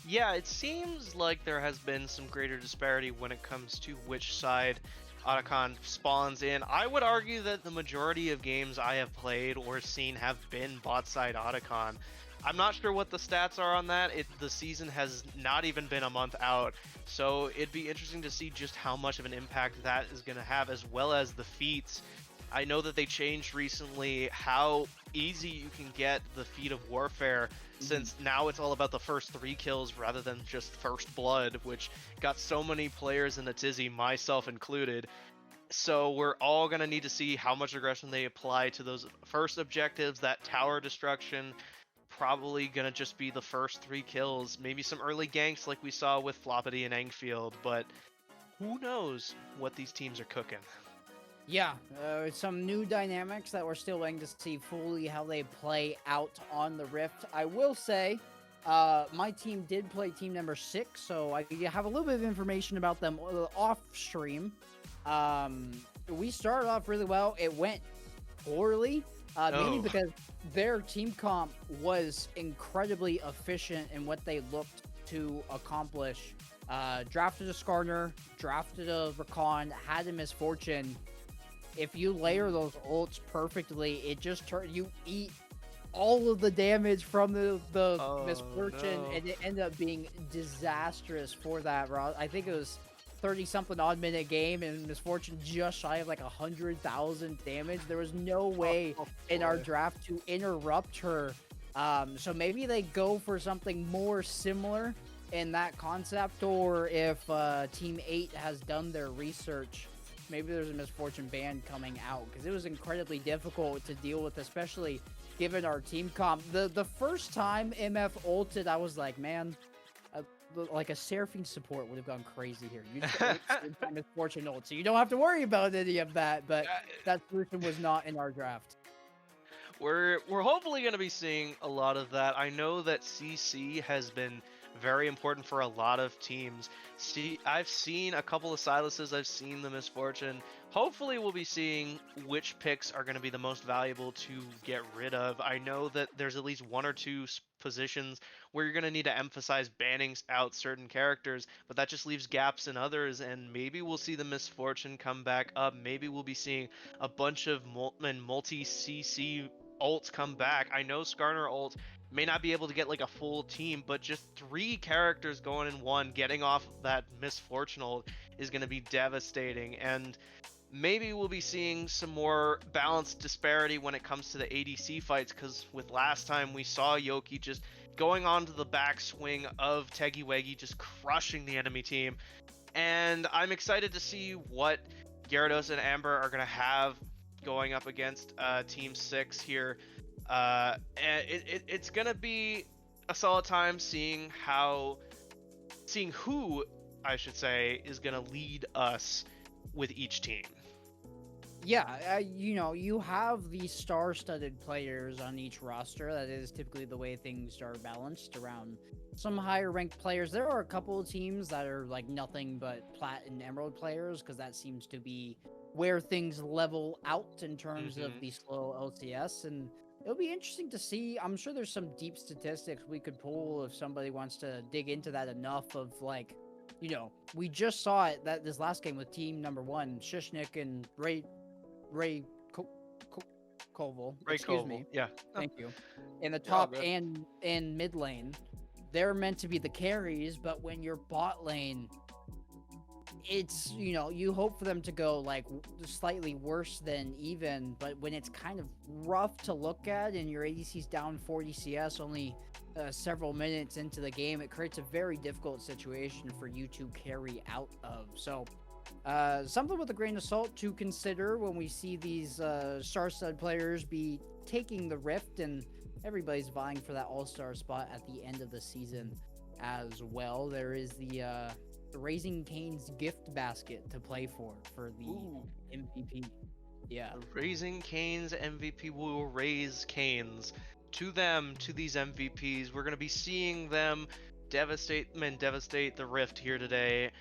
Yeah, it seems like there has been some greater disparity when it comes to which side Otacon spawns in. I would argue that the majority of games I have played or seen have been bot side Otacon. I'm not sure what the stats are on that. The season has not even been a month out, so it'd be interesting to see just how much of an impact that is going to have, as well as the feats. I know that they changed recently how easy you can get the feat of warfare, since now it's all about the first 3 kills rather than just first blood, which got so many players in a tizzy, myself included. So we're all going to need to see how much aggression they apply to those first objectives. That tower destruction, probably going to just be the first 3 kills, maybe some early ganks like we saw with Floppity and Engfield, but who knows what these teams are cooking. Yeah, some new dynamics that we're still waiting to see fully how they play out on the Rift. I will say, my team did play team number 6, so I have a little bit of information about them off stream. We started off really well. It went poorly, mainly because their team comp was incredibly efficient in what they looked to accomplish Drafted a Skarner, drafted a Rakan, had a Misfortune. If you layer those ults perfectly, it just you eat all of the damage from the Oh Misfortune, no. and it ended up being disastrous for that. I think it was 30 something odd minute game, and Misfortune just shy of like 100,000 damage. There was no way Oh, in our boy. draft to interrupt her. So maybe they go for something more similar in that concept, or if Team 8 has done their research, maybe there's a Misfortune ban coming out, because it was incredibly difficult to deal with, especially given our team comp. The first time MF ulted, I was like, man, like a Seraphine support would have gone crazy here. You just ult same time Misfortune ult, so you don't have to worry about any of that, but that solution was not in our draft. We're hopefully going to be seeing a lot of that. I know that CC has been very important for a lot of teams. See, I've seen a couple of Silases, I've seen the Misfortune. Hopefully we'll be seeing which picks are going to be the most valuable to get rid of. I know that there's at least one or two positions where you're going to need to emphasize banning out certain characters, but that just leaves gaps in others, and maybe we'll see the Misfortune come back up. Maybe we'll be seeing a bunch of multi-CC ults come back. I know Skarner ult may not be able to get like a full team, but just 3 characters going in one, getting off that Misfortune ult is going to be devastating. And maybe we'll be seeing some more balanced disparity when it comes to the ADC fights, because with last time we saw Yoki just going onto the backswing of Teggy just crushing the enemy team. And I'm excited to see what Gyarados and Amber are going to have going up against Team 6 here. And it's going to be a solid time seeing who, I should say, is going to lead us with each team. Yeah, you have these star-studded players on each roster. That is typically the way things are balanced around some higher-ranked players. There are a couple of teams that are like nothing but Plat and Emerald players, because that seems to be where things level out in terms of the slow LCS, and it'll be interesting to see. I'm sure there's some deep statistics we could pull if somebody wants to dig into that enough of like, we just saw it that this last game with team number 1, Shishnik and Ray Koval, excuse me. Yeah. Thank you. In the You're all top good. and mid lane, they're meant to be the carries, but when you're bot lane, it's, you hope for them to go like slightly worse than even, but when it's kind of rough to look at and your ADC's down 40 CS only several minutes into the game, it creates a very difficult situation for you to carry out of. So something with a grain of salt to consider when we see these star-studded players be taking the Rift, and everybody's vying for that all-star spot at the end of the season as well. There is the Raising Cane's gift basket to play for the Ooh. MVP. Yeah. The Raising Cane's MVP will raise Canes to these MVPs. We're going to be seeing them devastate the Rift here today.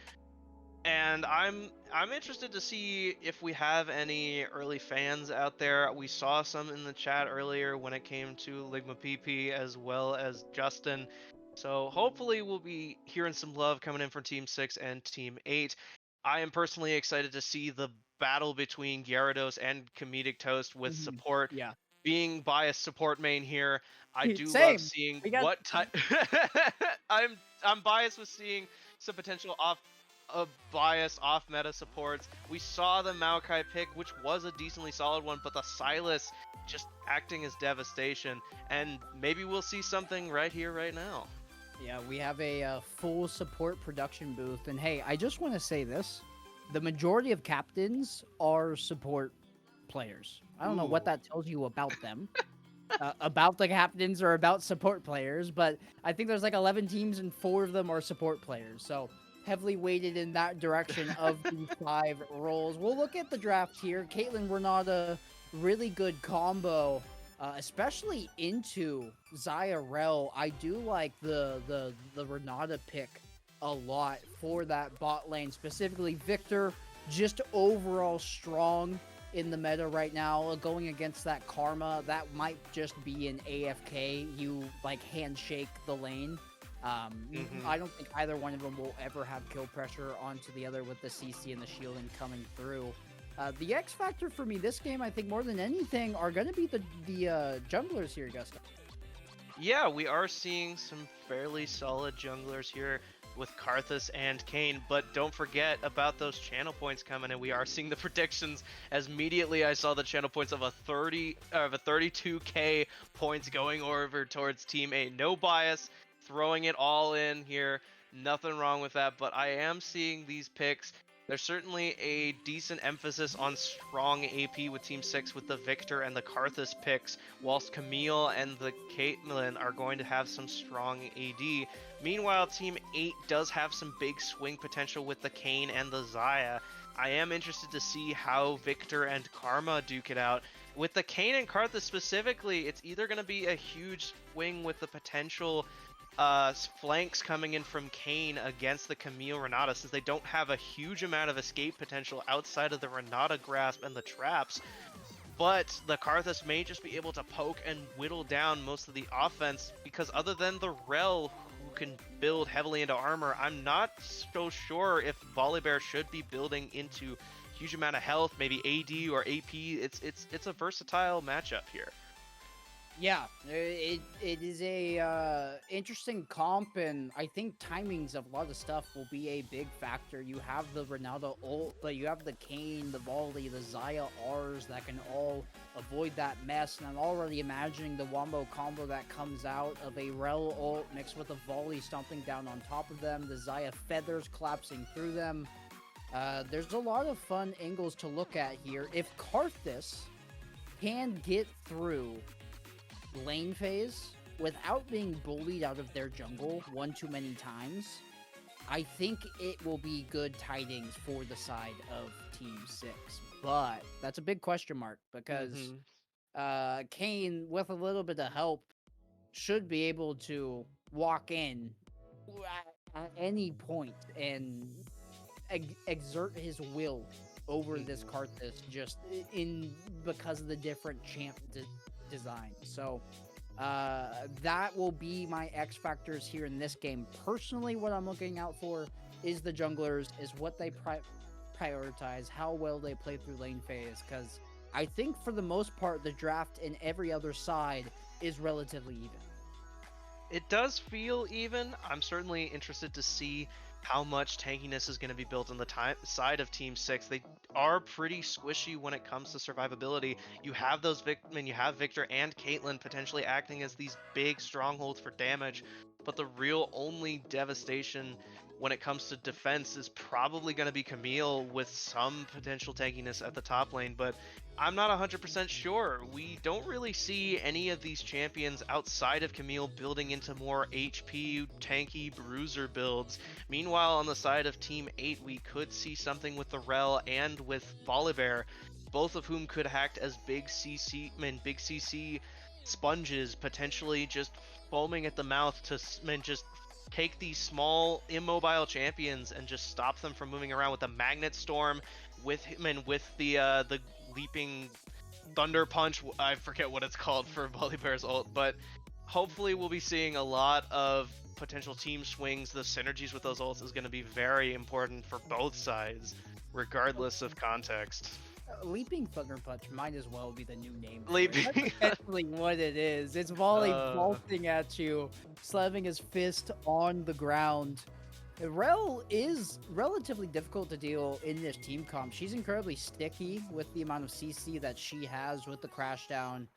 And I'm interested to see if we have any early fans out there. We saw some in the chat earlier when it came to Ligma PP as well as Justin. So hopefully we'll be hearing some love coming in from Team 6 and Team 8. I am personally excited to see the battle between Gyarados and Comedic Toast with support. Yeah. Being biased support main here, I do love Same. seeing We got- what type. I'm biased with seeing some potential biased off-meta supports. We saw the Maokai pick, which was a decently solid one, but the Sylas just acting as devastation, and maybe we'll see something right here, right now. Yeah, we have a full support production booth, and hey, I just want to say this: the majority of captains are support players. I don't know what that tells you about them. About the captains or about support players, but I think there's like 11 teams and 4 of them are support players. So heavily weighted in that direction of the 5 roles. We'll look at the draft here. Caitlyn Renata, really good combo, especially into Xayah Rel. I do like the Renata pick a lot for that bot lane, specifically Victor, just overall strong in the meta right now, going against that Karma. That might just be an AFK. You like handshake the lane Mhm. I don't think either one of them will ever have kill pressure onto the other with the CC and the shielding coming through. The X factor for me this game, I think more than anything, are going to be the junglers here, Gusta. Yeah, we are seeing some fairly solid junglers here with Karthus and Kayn, but don't forget about those channel points coming in. We are seeing the predictions as immediately I saw the channel points of a 32k points going over towards Team 8. No bias, throwing it all in here. Nothing wrong with that, but I am seeing these picks. There's certainly a decent emphasis on strong AP with Team 6 with the Victor and the Karthus picks, whilst Camille and the Caitlyn are going to have some strong AD. Meanwhile, Team 8 does have some big swing potential with the Kayn and the Xayah. I am interested to see how Victor and Karma duke it out. With the Kayn and Karthus specifically, it's either going to be a huge swing with the potential flanks coming in from Kayn against the Camille Renata, since they don't have a huge amount of escape potential outside of the Renata grasp and the traps. But the Karthus may just be able to poke and whittle down most of the offense, because other than the Rel, who can build heavily into armor, I'm not so sure if Volibear should be building into huge amount of health, maybe AD or AP. It's a versatile matchup here. Yeah, it is a interesting comp, and I think timings of a lot of stuff will be a big factor. You have the Renata ult, but you have the Kayn, the Volley, the Xayah Rs that can all avoid that mess, and I'm already imagining the wombo combo that comes out of a Rel ult mixed with a Volley stomping down on top of them, the Xayah feathers collapsing through them. There's a lot of fun angles to look at here. If Karthus can get through lane phase without being bullied out of their jungle one too many times, I think it will be good tidings for the side of Team 6. But that's a big question mark, because Kayn, with a little bit of help, should be able to walk in at any point and exert his will over this Karthus just because of the different champ design. So that will be my X factors here in this game. Personally, what I'm looking out for is the junglers, is what they prioritize, how well they play through lane phase, because I think for the most part the draft in every other side is relatively even. It does feel even. I'm certainly interested to see how much tankiness is going to be built on the side of Team 6. They are pretty squishy when it comes to survivability. You have those you have Victor and Caitlyn potentially acting as these big strongholds for damage, but the real only devastation when it comes to defense is probably going to be Camille, with some potential tankiness at the top lane, but I'm not 100% sure. We don't really see any of these champions outside of Camille building into more HP, tanky, bruiser builds. Meanwhile, on the side of Team 8, we could see something with the Rel and with Volibear, both of whom could act as big CC sponges, potentially just foaming at the mouth to just take these small immobile champions and just stop them from moving around with a magnet storm, with him and with the leaping thunder punch. I forget what it's called for Volibear's ult, but hopefully we'll be seeing a lot of potential team swings. The synergies with those ults is going to be very important for both sides, regardless of context. Leaping Thunder Punch might as well be the new name. Leaping. That's essentially what it is. It's Volley vaulting at you, slamming his fist on the ground. Rel is relatively difficult to deal in this team comp. She's incredibly sticky with the amount of CC that she has with the crash down,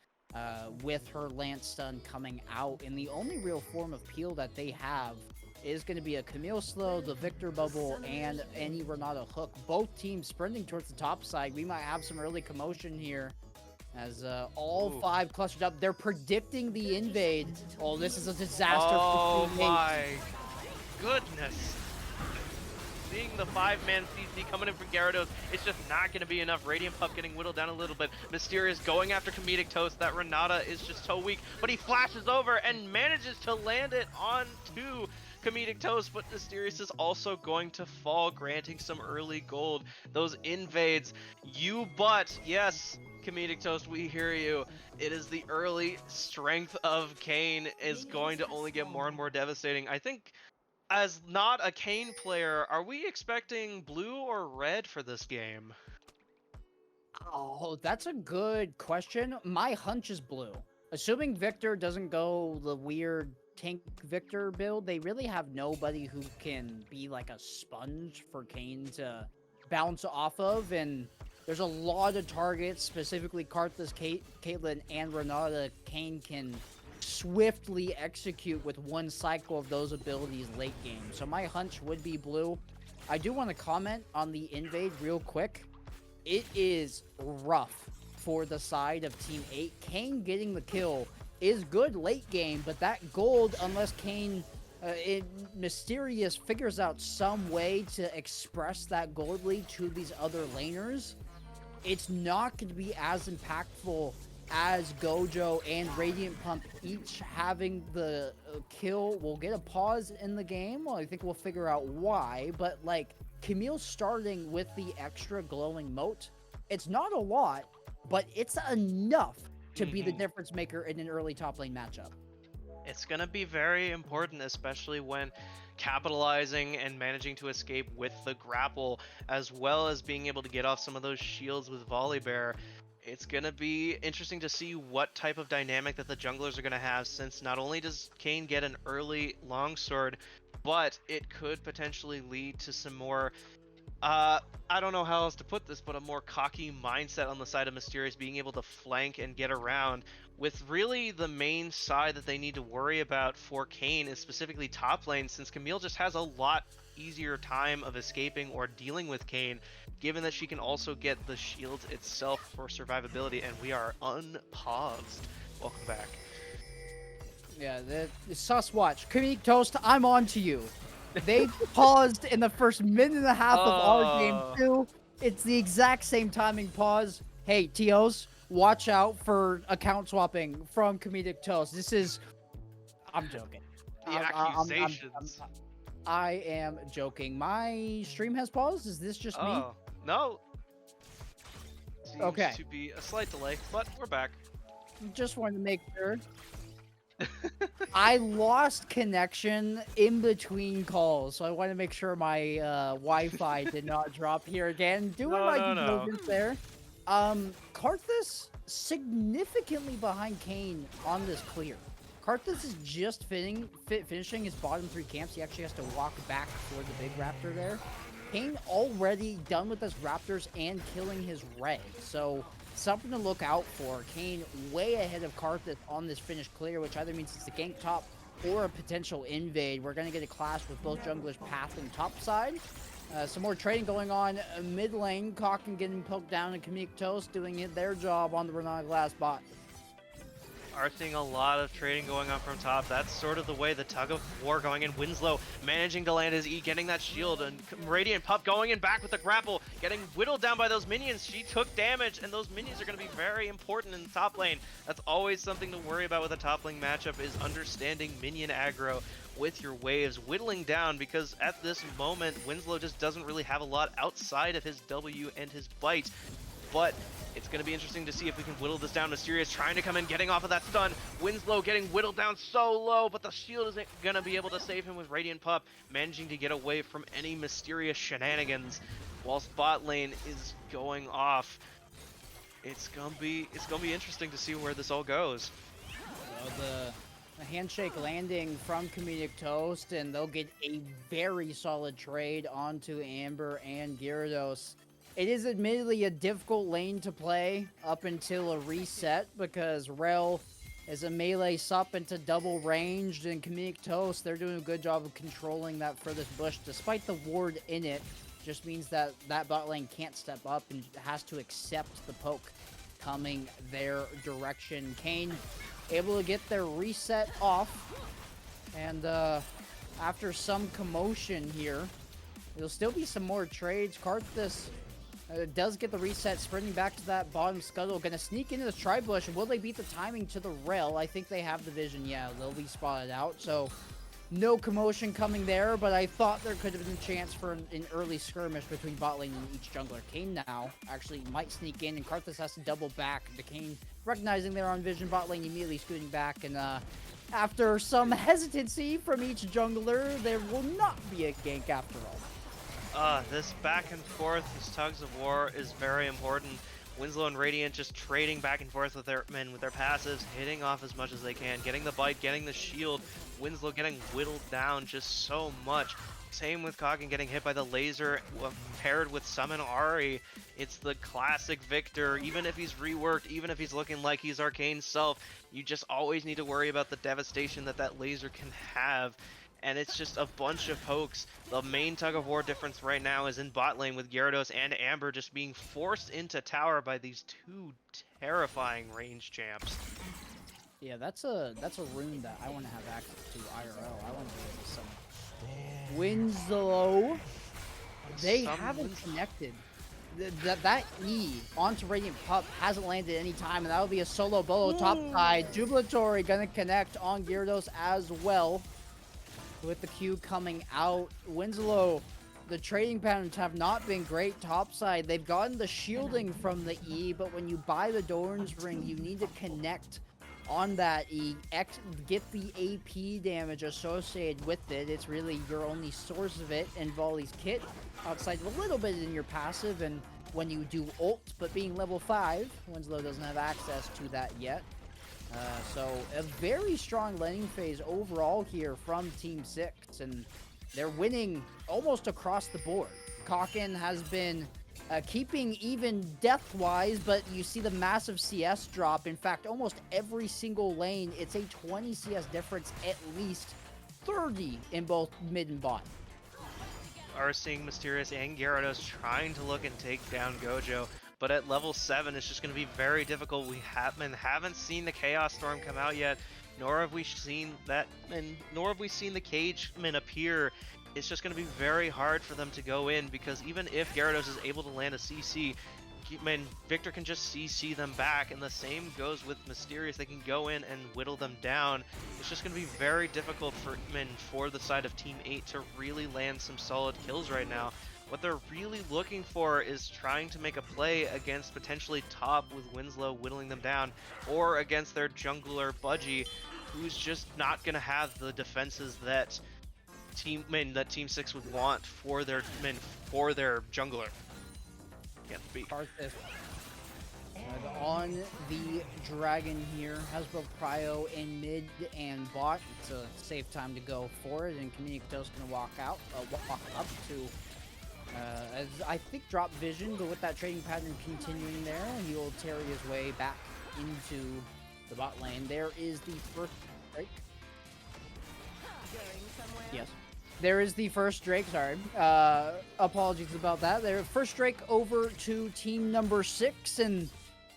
with her Lance stun coming out. And the only real form of peel that they have is going to be a Camille slow, the Victor bubble, and any Renata hook. Both teams sprinting towards the top side. We might have some early commotion here as all five clustered up. They're predicting the invade. Oh, this is a disaster. Oh my goodness. Seeing the 5-man CC coming in from Gyarados, it's just not going to be enough. Radiant Pup getting whittled down a little bit. Mysterious going after Comedic Toast. That Renata is just so weak, but he flashes over and manages to land it onto Comedic Toast, but Mysterious is also going to fall, granting some early gold. Those invades, yes, Comedic Toast, we hear you. It is the early strength of Kayn is going to only get more and more devastating. I think, as not a Kayn player, are we expecting blue or red for this game? Oh, that's a good question. My hunch is blue. Assuming Victor doesn't go the weird tank Victor build, they really have nobody who can be like a sponge for Kayn to bounce off of, and there's a lot of targets, specifically Karthus, Caitlyn, and Renata. Kayn can swiftly execute with one cycle of those abilities late game. So my hunch would be blue. I do want to comment on the invade real quick. It is rough for the side of Team 8. Kayn getting the kill is good late game, but that gold, unless Kayn Mysterious figures out some way to express that gold lead to these other laners, it's not going to be as impactful as Gojo and Radiant Pump each having the kill. We'll get a pause in the game. Well, I think we'll figure out why, but like Camille starting with the extra glowing moat, it's not a lot, but it's enough to be the difference maker in an early top lane matchup. It's going to be very important, especially when capitalizing and managing to escape with the grapple, as well as being able to get off some of those shields with Volibear. It's going to be interesting to see what type of dynamic that the junglers are going to have, since not only does Kayn get an early longsword, but it could potentially lead to some more, I don't know how else to put this, but a more cocky mindset on the side of Mysterious, being able to flank and get around, with really the main side that they need to worry about for Kayn is specifically top lane, since Camille just has a lot easier time of escaping or dealing with Kayn, given that she can also get the shield itself for survivability, and we are unpaused. Welcome back. Yeah, the sus watch. Comedic Toast, I'm on to you. They paused in the first minute and a half of our game too. It's the exact same timing pause. Hey, TOs, watch out for account swapping from Comedic Toast. This is... I'm joking. The accusations. I am joking. My stream has paused? Is this just me? No. Seems okay. to be a slight delay, but we're back. Just wanted to make sure. I lost connection in between calls, so I want to make sure my Wi-Fi did not drop here again. Doing my due diligence there. Karthus significantly behind Kayn on this clear. Karthus is just finishing his bottom 3 camps. He actually has to walk back for the big raptor there. Kayn already done with his raptors and killing his red. So something to look out for. Kayn way ahead of Karthus on this finish clear, which either means it's a gank top or a potential invade. We're going to get a clash with both junglers path and top side. Some more trading going on mid lane. Cocken getting poked down and Comedic Toast doing their job on the Renata Glass bot. Are seeing a lot of trading going on from top. That's sort of the way the tug of war going in. Winslow managing to land his E, getting that shield, and Radiant Pup going in back with the grapple, getting whittled down by those minions. She took damage, and those minions are going to be very important in the top lane. That's always something to worry about with a top lane matchup, is understanding minion aggro with your waves, whittling down, because at this moment, Winslow just doesn't really have a lot outside of his W and his bite. But it's going to be interesting to see if we can whittle this down. Mysterious trying to come in, getting off of that stun. Winslow getting whittled down so low, but the shield isn't going to be able to save him with Radiant Pup, managing to get away from any Mysterious shenanigans, whilst bot lane is going off. It's gonna be interesting to see where this all goes. So the handshake landing from Comedic Toast, and they'll get a very solid trade onto Amber and Gyarados. It is admittedly a difficult lane to play up until a reset, because Rel is a melee sup into double ranged, and Comedic Toast, they're doing a good job of controlling that furthest bush despite the ward in it. Just means that that bot lane can't step up and has to accept the poke coming their direction. Kayn able to get their reset off, and after some commotion here, there'll still be some more trades. Karthus does get the reset, sprinting back to that bottom scuttle, gonna sneak into the tri-bush. Will they beat the timing to the rail? I think they have the vision. Yeah, they'll be spotted out. So No commotion coming there, but I thought there could have been a chance for an early skirmish between bot lane and each jungler. Kane now actually might sneak in, and Karthus has to double back. The Kane recognizing they're on vision, bot lane immediately scooting back, and after some hesitancy from each jungler, there will not be a gank after all. This back and forth, this tugs of war is very important. Winslow and Radiant just trading back and forth with their men, with their passives, hitting off as much as they can, getting the bite, getting the shield. Winslow getting whittled down just so much. Same with Koggin getting hit by the laser paired with Summon Ari. It's the classic Victor. Even if he's reworked, even if he's looking like he's Arcane self, you just always need to worry about the devastation that that laser can have. And it's just a bunch of pokes. The main tug of war difference right now is in bot lane with Gyarados and Amber just being forced into tower by these two terrifying range champs. Yeah, that's a rune that I want to have access to IRL. I want to be able to summon Winslow. They haven't connected. That E onto Radiant Pup hasn't landed any time, and that'll be a solo bolo top side. Jubilatory gonna connect on Gyarados as well. With the Q coming out, Winslow, the trading patterns have not been great topside. They've gotten the shielding from the E, but when you buy the Doran's Ring, you need to connect on that E, get the AP damage associated with it. It's really your only source of it, and Volley's kit outside a little bit in your passive, and when you do ult, but being level 5, Winslow doesn't have access to that yet. So a very strong laning phase overall here from Team 6, and they're winning almost across the board. Koggin has been keeping even death-wise, but you see the massive CS drop. In fact, almost every single lane, it's a 20 CS difference, at least 30 in both mid and bot. Are seeing Mysterious and Gyarados trying to look and take down Gojo. But at level 7, it's just going to be very difficult. We haven't seen the Chaos Storm come out yet, nor have we seen that, and nor have we seen the Cageman appear. It's just going to be very hard for them to go in, because even if Gyarados is able to land a CC, Victor can just CC them back, and the same goes with Mysterious. They can go in and whittle them down. It's just going to be very difficult for the side of Team 8 to really land some solid kills right now. What they're really looking for is trying to make a play against potentially top with Winslow whittling them down, or against their jungler Budgie, who's just not going to have the defenses that Team 6 would want for their jungler. Can't speak. On the dragon here, has both Cryo in mid and bot. It's a safe time to go for it, and Communicator's going to walk up to as I think drop vision, but with that trading pattern continuing there, he will tarry his way back into the bot lane. There is the first Drake. Yes. There is the first Drake, sorry. Apologies about that. Their first Drake over to team number 6, and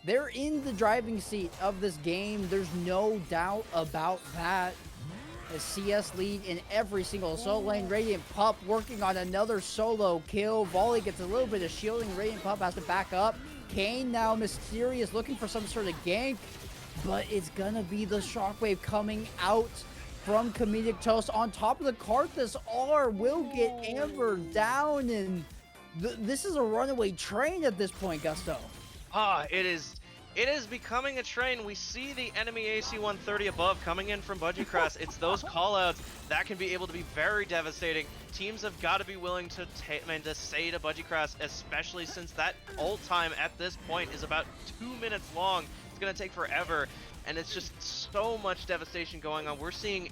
they're in the driving seat of this game. There's no doubt about that. A CS lead in every single solo lane. Radiant Pup working on another solo kill. Volley gets a little bit of shielding. Radiant Pup has to back up. Kane now Mysterious looking for some sort of gank, but it's gonna be the shockwave coming out from Comedic Toast on top of the Karthus. R will get Amber down, and this is a runaway train at this point, Gusto. It is becoming a train. We see the enemy AC 130 above coming in from Budgie Cross. It's those callouts that can be able to be very devastating. Teams have got to be willing to say to Budgie Cross, especially since that ult time at this point is about 2 minutes long. It's going to take forever, and it's just so much devastation going on. We're seeing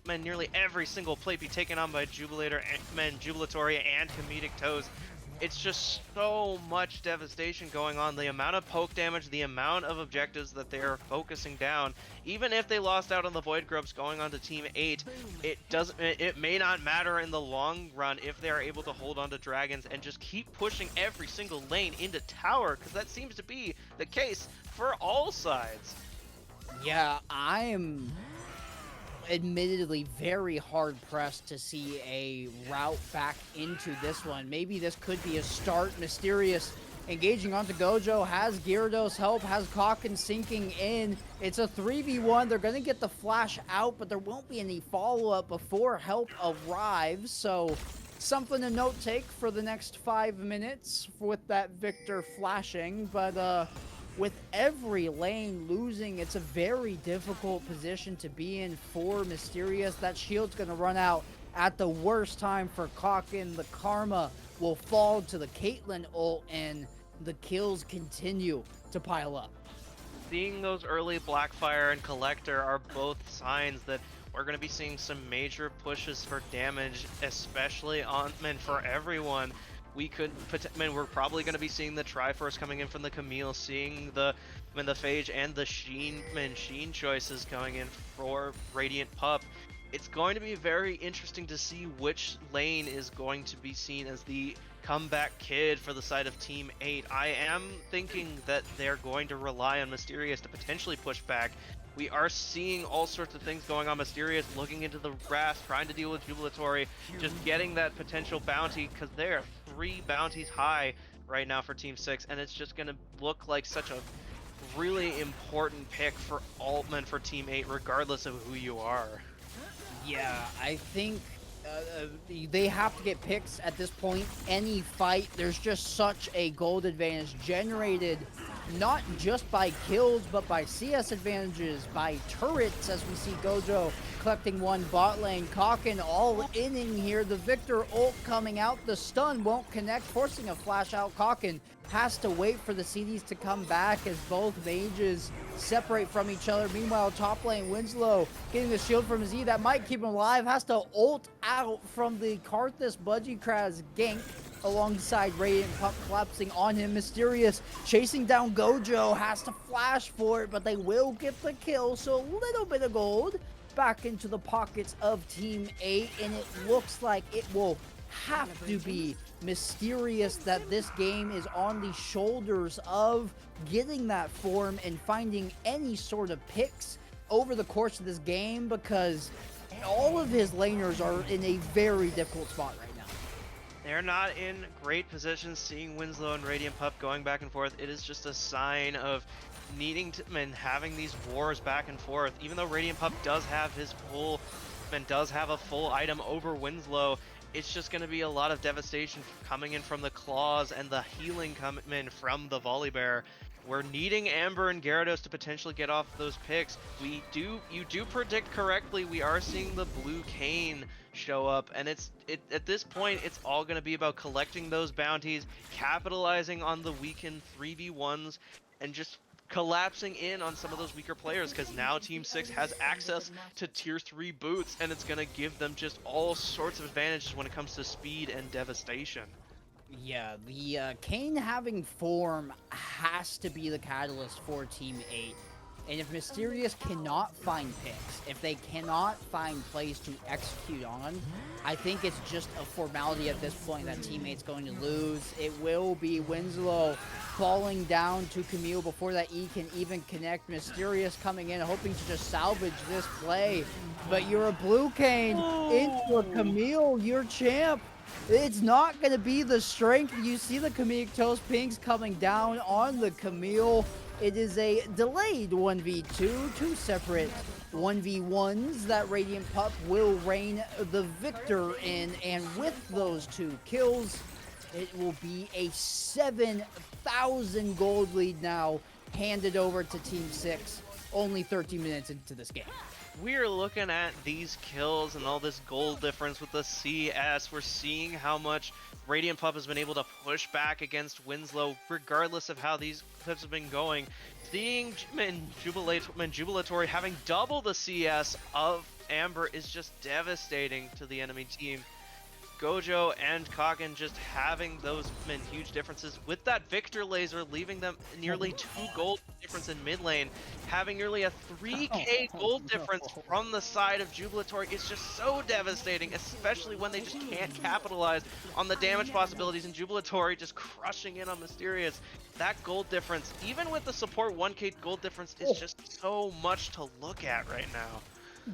nearly every single plate be taken on by Jubilatory and Comedic Toes. It's just so much devastation going on. The amount of poke damage, the amount of objectives that they are focusing down. Even if they lost out on the Void Grubs going on to Team 8, it may not matter in the long run if they are able to hold on to Dragons and just keep pushing every single lane into tower, because that seems to be the case for all sides. Yeah, I'm admittedly very hard pressed to see a route back into this one. Maybe this could be a start. Mysterious Engaging onto Gojo, has Gyarados help, has Kakin sinking in. It's a 3v1. They're going to get the flash out, but there won't be any follow-up before help arrives. So something to note take for the next 5 minutes with that Victor flashing. But with every lane losing, it's a very difficult position to be in for Mysterious. That shield's going to run out at the worst time for Kakin. The Karma will fall to the Caitlyn ult, and the kills continue to pile up. Seeing those early Blackfire and Collector are both signs that we're going to be seeing some major pushes for damage, especially on, and for everyone. We're probably going to be seeing the Triforce coming in from the Camille, seeing the Phage and the Sheen choices going in for Radiant Pup. It's going to be very interesting to see which lane is going to be seen as the comeback kid for the side of Team 8. I am thinking that they're going to rely on Mysterious to potentially push back. We are seeing all sorts of things going on. Mysterious looking into the grass, trying to deal with Jubilatory, just getting that potential bounty, because they're 3 bounties high right now for Team 6, and it's just going to look like such a really important pick for Altman for Team 8, regardless of who you are. Yeah, I think they have to get picks at this point. Any fight, there's just such a gold advantage generated not just by kills, but by CS advantages, by turrets, as we see Gojo collecting one bot lane. Kakin all inning here. The Victor ult coming out. The stun won't connect, forcing a flash out. Kakin has to wait for the CDs to come back as both mages separate from each other. Meanwhile, top lane, Winslow getting the shield from Z that might keep him alive. Has to ult out from the Karthus Budgiekraz gank alongside Radiant Pup collapsing on him. Mysterious chasing down Gojo, has to flash for it, but they will get the kill. So a little bit of gold back into the pockets of Team 8, and it looks like it will have to be Mysterious that this game is on the shoulders of, getting that form and finding any sort of picks over the course of this game, because all of his laners are in a very difficult spot right now. They're not in great positions. Seeing Winslow and Radiant Pup going back and forth, it is just a sign of needing to and having these wars back and forth. Even though Radiant Pup does have his full and does have a full item over Winslow, it's just going to be a lot of devastation coming in from the claws and the healing coming in from the Volibear. We're needing Amber and Gyarados to potentially get off those picks. You do predict correctly. We are seeing the blue cane show up, and at this point, it's all going to be about collecting those bounties, capitalizing on the weakened 3v1s, and just collapsing in on some of those weaker players, because now Team 6 has access to tier 3 boots, and it's going to give them just all sorts of advantages when it comes to speed and devastation. Yeah, the Kane having form has to be the catalyst for Team 8. And if Mysterious cannot find picks, if they cannot find plays to execute on, I think it's just a formality at this point that Team 8's going to lose. It will be Winslow falling down to Camille before that E can even connect. Mysterious coming in, hoping to just salvage this play. But you're a blue Kane into a Camille, you're champ. It's not going to be the strength. You see the Kamik Toast Pinks coming down on the Camille. It is a delayed 1v2, 2 separate 1v1s that Radiant Pup will reign the victor in. And with those 2 kills, it will be a 7,000 gold lead now handed over to Team 6, only 30 minutes into this game. We're looking at these kills and all this gold difference with the CS. We're seeing how much Radiant Pup has been able to push back against Winslow, regardless of how these clips have been going. Seeing Jubilatory having double the CS of Amber is just devastating to the enemy team. Gojo and Kakin just having those huge differences with that Victor laser, leaving them nearly 2 gold difference in mid lane, having nearly a 3k gold difference from the side of Jubilatory is just so devastating, especially when they just can't capitalize on the damage possibilities, and Jubilatory just crushing in on Mysterious. That gold difference, even with the support 1k gold difference, is just so much to look at right now.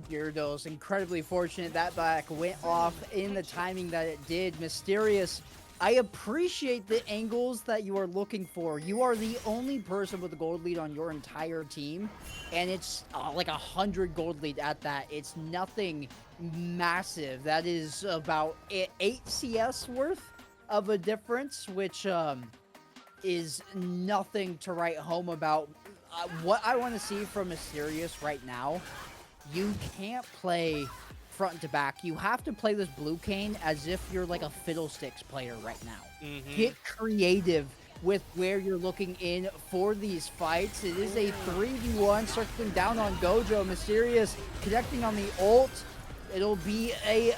Gyarados, incredibly fortunate that back went off in the timing that it did. Mysterious I appreciate the angles that you are looking for. You are the only person with a gold lead on your entire team, and it's like 100 gold lead at that. It's nothing massive. That is about 8 CS worth of a difference, which is nothing to write home about. What I want to see from Mysterious right now, you can't play front to back. You have to play this blue cane as if you're like a fiddlesticks player right now. Get creative with where you're looking in for these fights. It is a 3v1 circling down on Gojo. Mysterious connecting on the ult. It'll be a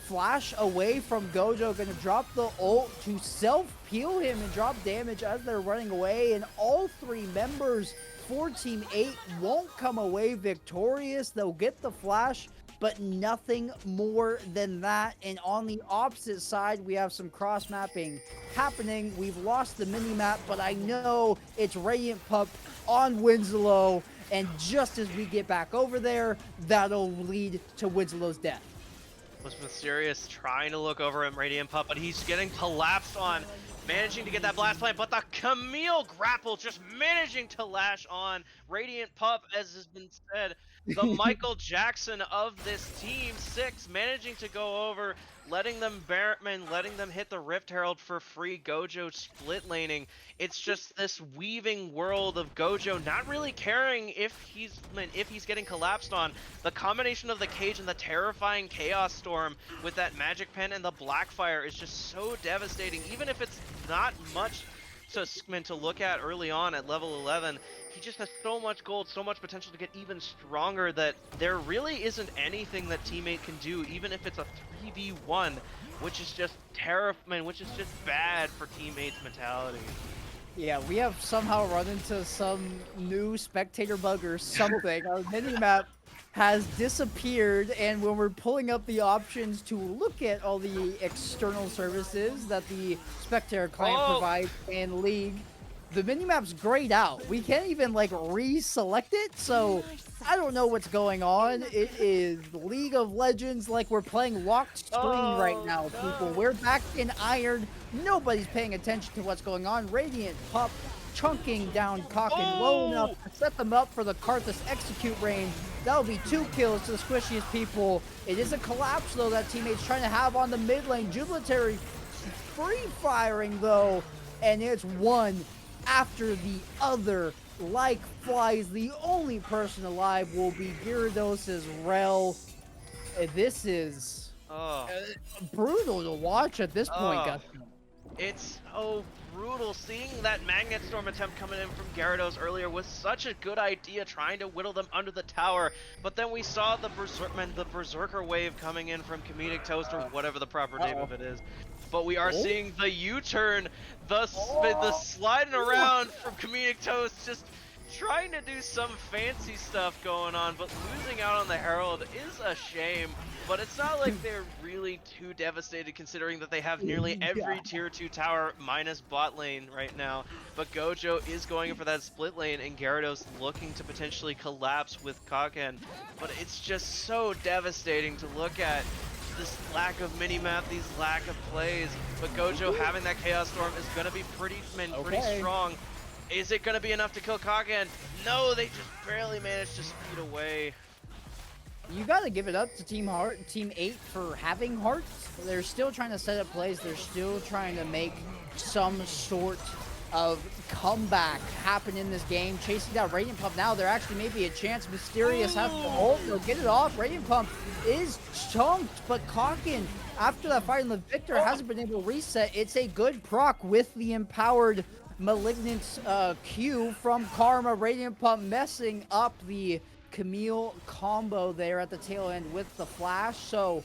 flash away from Gojo. Gonna drop the ult to self-peel him and drop damage as they're running away. And all 3 members for Team 8 won't come away victorious. They'll get the flash, but nothing more than that. And on the opposite side, we have some cross-mapping happening. We've lost the mini-map, but I know it's Radiant Pup on Winslow. And just as we get back over there, that'll lead to Winslow's death. Was Mysterious trying to look over at Radiant Pup, but he's getting collapsed on, managing to get that blast plant, but the Camille grapple just managing to lash on Radiant Pup, as has been said, the Michael Jackson of this team. 6 managing to go over, letting them letting them hit the Rift Herald for free. Gojo split laning. It's just this weaving world of Gojo not really caring if he's getting collapsed on. The combination of the cage and the terrifying Chaos Storm with that magic pen and the Blackfire is just so devastating. Even if it's not much to look at early on at level 11, he just has so much gold, so much potential to get even stronger, that there really isn't anything that teammate can do, even if it's a 3v1, which is just terrifying, which is just bad for teammates' mentality. Yeah, we have somehow run into some new spectator bug or something. Our minimap has disappeared, and when we're pulling up the options to look at all the external services that the spectator client provides in League, the minimap's grayed out. We can't even like reselect it, so I don't know what's going on. It is League of Legends like we're playing locked screen right now, people. We're back in Iron. Nobody's paying attention to what's going on. Radiant Pup chunking down Kaken low enough to set them up for the Karthus execute range. That'll be 2 kills to the squishiest people. It is a collapse, though, that teammate's trying to have on the mid lane. Jubilatory free firing, though, and it's one after the other like flies. The only person alive will be Gyarados' Rel. This is brutal to watch at this point, guys. It's so brutal. Seeing that Magnet Storm attempt coming in from Gyarados earlier was such a good idea, trying to whittle them under the tower, but then we saw the Berserker wave coming in from Comedic Toast, or whatever the proper name of it is. But we are seeing the U-turn, the sliding around from Comedic Toast, just trying to do some fancy stuff going on, but losing out on the Herald is a shame. But it's not like they're really too devastated, considering that they have nearly every tier 2 tower minus bot lane right now. But Gojo is going for that split lane, and Gyarados looking to potentially collapse with Kaken. But it's just so devastating to look at. This lack of minimap, these lack of plays, but Gojo having that Chaos Storm is going to be pretty strong. Is it going to be enough to kill Kagen? No, they just barely managed to speed away. You got to give it up to Team 8 for having hearts. They're still trying to set up plays. They're still trying to make some sort of comeback happen in this game. Chasing down Radiant Pump now. There actually may be a chance. Mysterious has to hold. They'll get it off. Radiant Pump is chunked, but Kaken, after that fight in the Victor, hasn't been able to reset. It's a good proc with the empowered Malignant Q from Karma. Radiant Pump messing up the Camille combo there at the tail end with the flash. So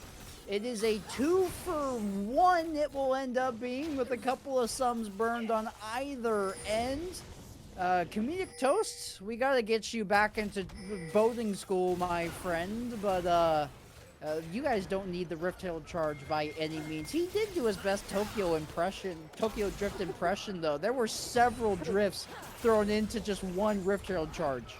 it is a 2-for-1 it will end up being, with a couple of sums burned on either end. Comedic Toast, we gotta get you back into boating school, my friend, but you guys don't need the Rift Herald charge by any means. He did do his best Tokyo Drift impression, though. There were several drifts thrown into just one Rift Herald charge.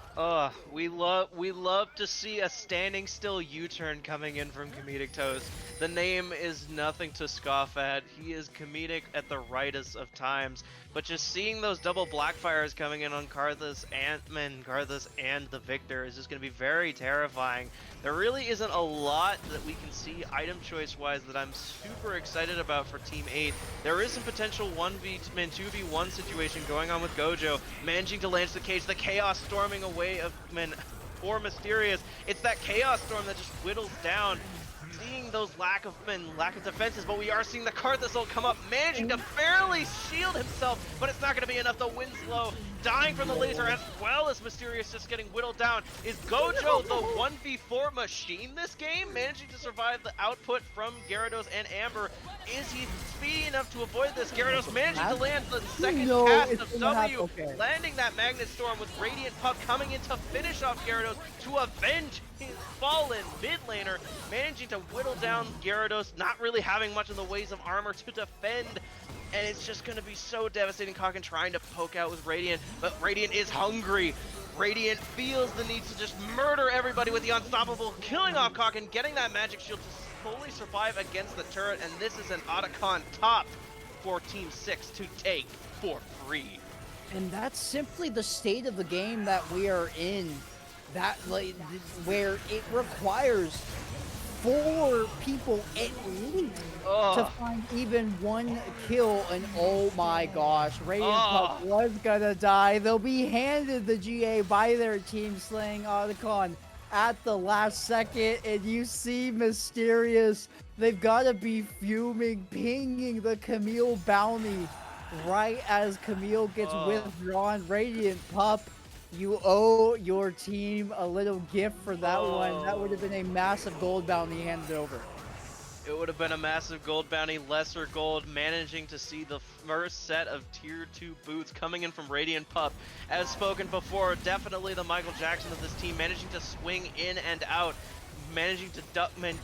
We love to see a standing still U-turn coming in from Comedic Toast. The name is nothing to scoff at. He is comedic at the rightest of times. But just seeing those double Blackfires coming in on Karthus and the Victor is just going to be very terrifying. There really isn't a lot that we can see item choice wise that I'm super excited about for Team 8. There is some potential 2v1 situation going on with Gojo, managing to launch the cage, the Chaos storming away for Mysterious. It's that Chaos Storm that just whittles down. Seeing those lack of defenses, but we are seeing the Karthus ult come up, managing to barely shield himself, but it's not going to be enough. The Winslow dying from the laser, as well as Mysterious just getting whittled down. Is Gojo the 1v4 machine this game, managing to survive the output from Gyarados and Amber? Is he speedy enough to avoid this? Gyarados managing to land the second cast of W, landing that Magnet Storm with Radiant Pup coming in to finish off Gyarados to avenge his fallen mid laner, managing to whittle down Gyarados, not really having much in the ways of armor to defend. And it's just going to be so devastating. Kaken trying to poke out with Radiant, but Radiant is hungry. Radiant feels the need to just murder everybody with the unstoppable, killing off Kaken, getting that magic shield to fully survive against the turret, and this is an Otacon top for Team 6 to take for free. And that's simply the state of the game that we are in. That where it requires 4 people at least to find even 1 kill, and oh my gosh, Radiant Pup was gonna die. They'll be handed the GA by their team, slaying Otacon at the last second, and you see Mysterious. They've got to be fuming, pinging the Camille bounty right as Camille gets withdrawn. Radiant Pup, you owe your team a little gift for that one. That would have been a massive gold bounty handed over. It would have been a massive gold bounty, lesser gold, managing to see the first set of tier 2 boots coming in from Radiant Pup. As spoken before, definitely the Michael Jackson of this team, managing to swing in and out, managing to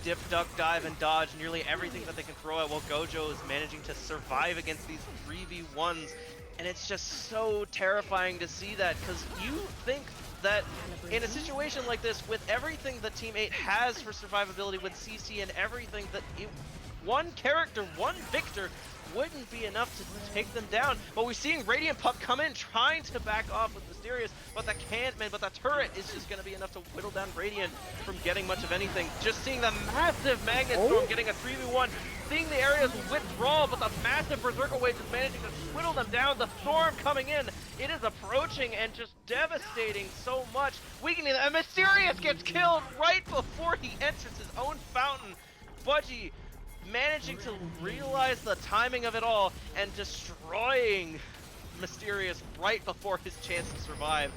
dip, duck, dive, and dodge nearly everything that they can throw at, while Gojo is managing to survive against these 3v1s. And it's just so terrifying to see that, because you think that in a situation like this, with everything that Team 8 has for survivability with CC and everything, that one character, one Victor, wouldn't be enough to take them down. But we're seeing Radiant Pup come in, trying to back off with Mysterious, but the turret is just going to be enough to whittle down Radiant from getting much of anything. Just seeing the massive Magnet Storm getting a 3v1, seeing the areas withdraw, but the massive Berserker Wave is managing to whittle them down. The Storm coming in, it is approaching and just devastating so much, weakening them. And Mysterious gets killed right before he enters his own fountain. Budgie managing to realize the timing of it all and destroying Mysterious right before his chance to survive.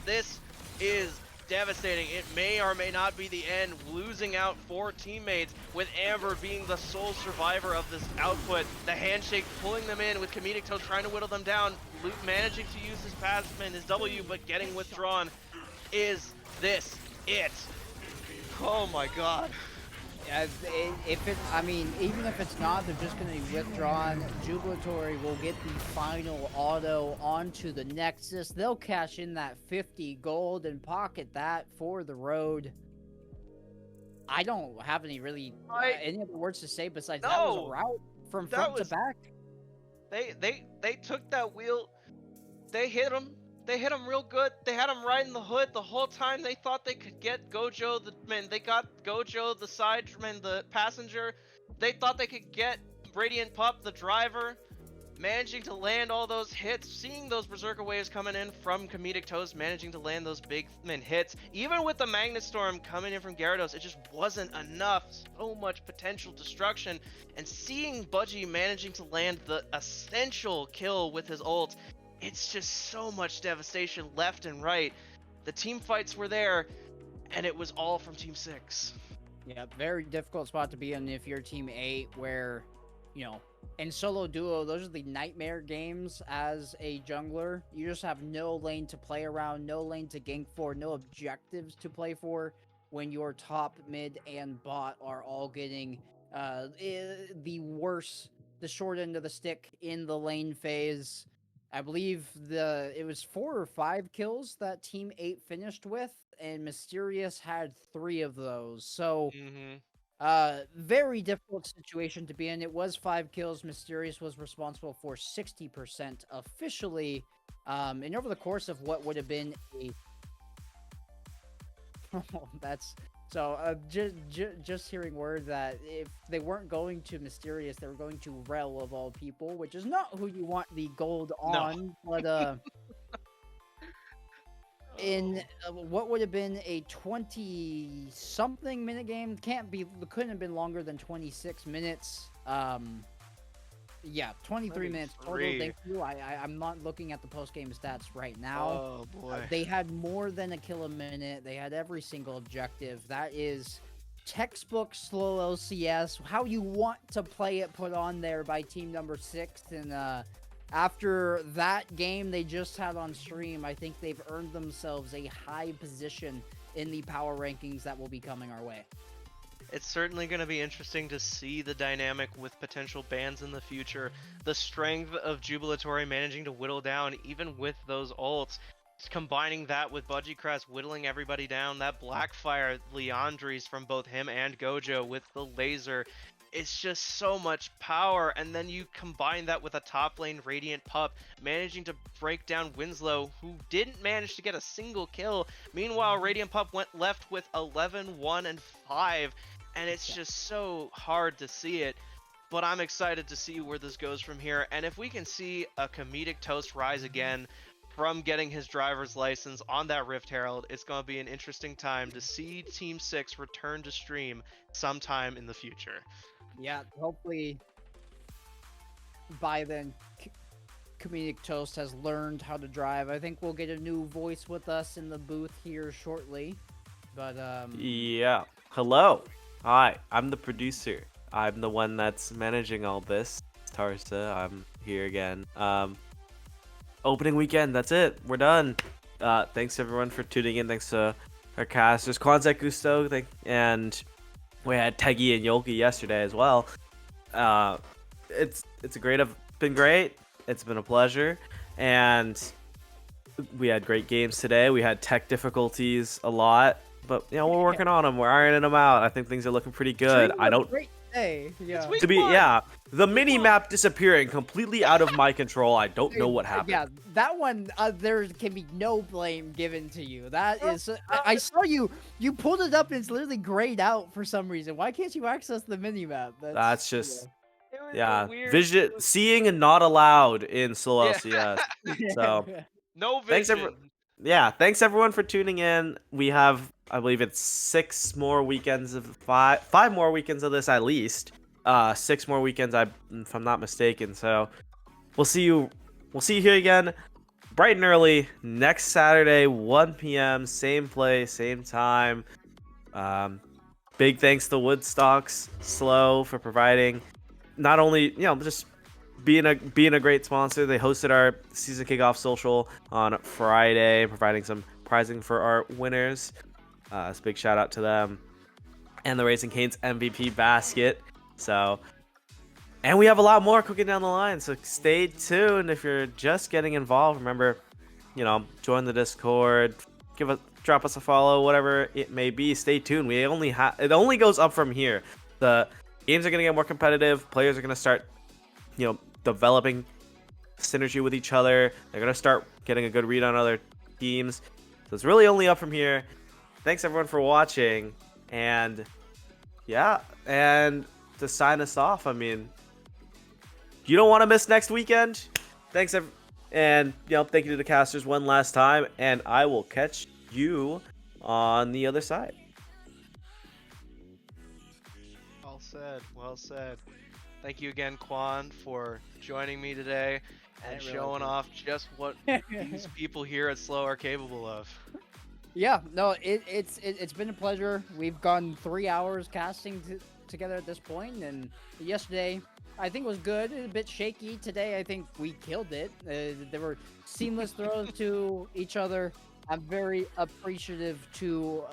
This is devastating. It may or may not be the end, losing out 4 teammates, with Amber being the sole survivor of this output. The handshake pulling them in, with Comedic Toast trying to whittle them down. Luke managing to use his passive and his W, but getting withdrawn. Is this it? Oh my god. Even if it's not, they're just going to be withdrawn. Jubilatory will get the final auto onto the Nexus. They'll cash in that 50 gold and pocket that for the road. I don't have any other words to say besides that was a route from front to back. They took that wheel. They hit him. They hit him real good. They had him right in the hood the whole time. They thought they could get Gojo, they got Gojo, the passenger. They thought they could get Radiant Pup, the driver, managing to land all those hits, seeing those Berserker Waves coming in from Comedic Toast, managing to land those big hits. Even with the Magnet Storm coming in from Gyarados, it just wasn't enough. So much potential destruction. And seeing Budgie managing to land the essential kill with his ult, it's just so much devastation left and right. The team fights were there, and it was all from Team 6. Yeah, very difficult spot to be in if you're Team 8, where, in solo duo, those are the nightmare games as a jungler. You just have no lane to play around, no lane to gank for, no objectives to play for, when your top, mid, and bot are all getting the short end of the stick in the lane phase. I believe it was 4 or 5 kills that Team 8 finished with, and Mysterious had 3 of those. So Mm-hmm. very difficult situation to be in. It was 5 kills. Mysterious was responsible for 60% officially. And over the course of what would have been a that's so just hearing word that if they weren't going to Mysterious, they were going to Rel of all people, which is not who you want the gold No. on, but in Oh. what would have been a 20 something minute game, couldn't have been longer than 26 minutes. Yeah, 23 minutes total. 23. Thank you. I'm not looking at the post game stats right now. Oh boy. They had more than a kill a minute. They had every single objective. That is textbook slow LCS. How you want to play it put on there by team number 6. And after that game they just had on stream, I think they've earned themselves a high position in the power rankings that will be coming our way. It's certainly going to be interesting to see the dynamic with potential bans in the future. The strength of Jubilatory managing to whittle down, even with those ults. Combining that with Budgiecrest whittling everybody down, that Blackfire Leandries from both him and Gojo with the laser. It's just so much power, and then you combine that with a top lane Radiant Pup managing to break down Winslow, who didn't manage to get a single kill. Meanwhile, Radiant Pup went left with 11, 1, and 5, and it's just so hard to see it. But I'm excited to see where this goes from here, and if we can see a comedic Toast rise again from getting his driver's license on that Rift Herald, it's going to be an interesting time to see Team 6 return to stream sometime in the future. Yeah, hopefully by then Comedic Toast has learned how to drive. I think we'll get a new voice with us in the booth here shortly. But Yeah. Hello. Hi. I'm the producer. I'm the one that's managing all this. Tarsa. I'm here again. Opening weekend. That's it. We're done. Thanks everyone for tuning in. Thanks to our cast. There's Kwanzaa Gusto. And we had Teggy and Yolki yesterday as well. It's been great. It's been a pleasure, and we had great games today. We had tech difficulties a lot, but we're working on them. We're ironing them out. I think things are looking pretty good. I don't. Great day. Yeah. week To be one. the mini map disappearing completely out of my control. I don't know what happened. Yeah, that one, there can be no blame given to you. That is, I saw you pulled it up and it's literally grayed out for some reason. Why can't you access the minimap? That's just It was yeah. a weird. Vision seeing and not allowed in SLOLCS. So No vision. thanks everyone. Yeah, thanks everyone for tuning in. We have, I believe it's 6 more weekends of five more weekends of this at least. 6 more weekends, if I'm not mistaken. So we'll see you here again, bright and early next Saturday, 1 p.m. Same place, same time. Big thanks to Woodstocks Slow for providing not only just being a great sponsor. They hosted our season kickoff social on Friday, providing some prizing for our winners. It's a big shout out to them and the Racing Canes MVP basket. So, and we have a lot more cooking down the line. So stay tuned. If you're just getting involved, remember, join the Discord, drop us a follow, whatever it may be. Stay tuned. It only goes up from here. The games are gonna get more competitive. Players are gonna start developing synergy with each other. They're going to start getting a good read on other teams. So it's really only up from here. Thanks everyone for watching. And and to sign us off, I mean, you don't want to miss next weekend. Thanks and thank you to the casters one last time, and I will catch you on the other side. Well said. Well said. Thank you again, Quan, for joining me today and showing off just what these people here at Slow are capable of. Yeah, no, it's been a pleasure. We've gone 3 hours casting together at this point, and yesterday I think was good. A bit shaky today. I think we killed it. There were seamless throws to each other. I'm very appreciative to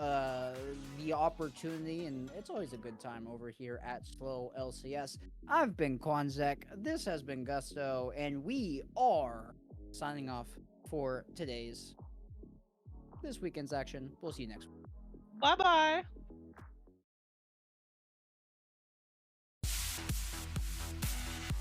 the opportunity, and it's always a good time over here at Slow LCS. I've been Kwanzek, this has been Gusto, and we are signing off for this weekend's action. We'll see you next week. Bye bye.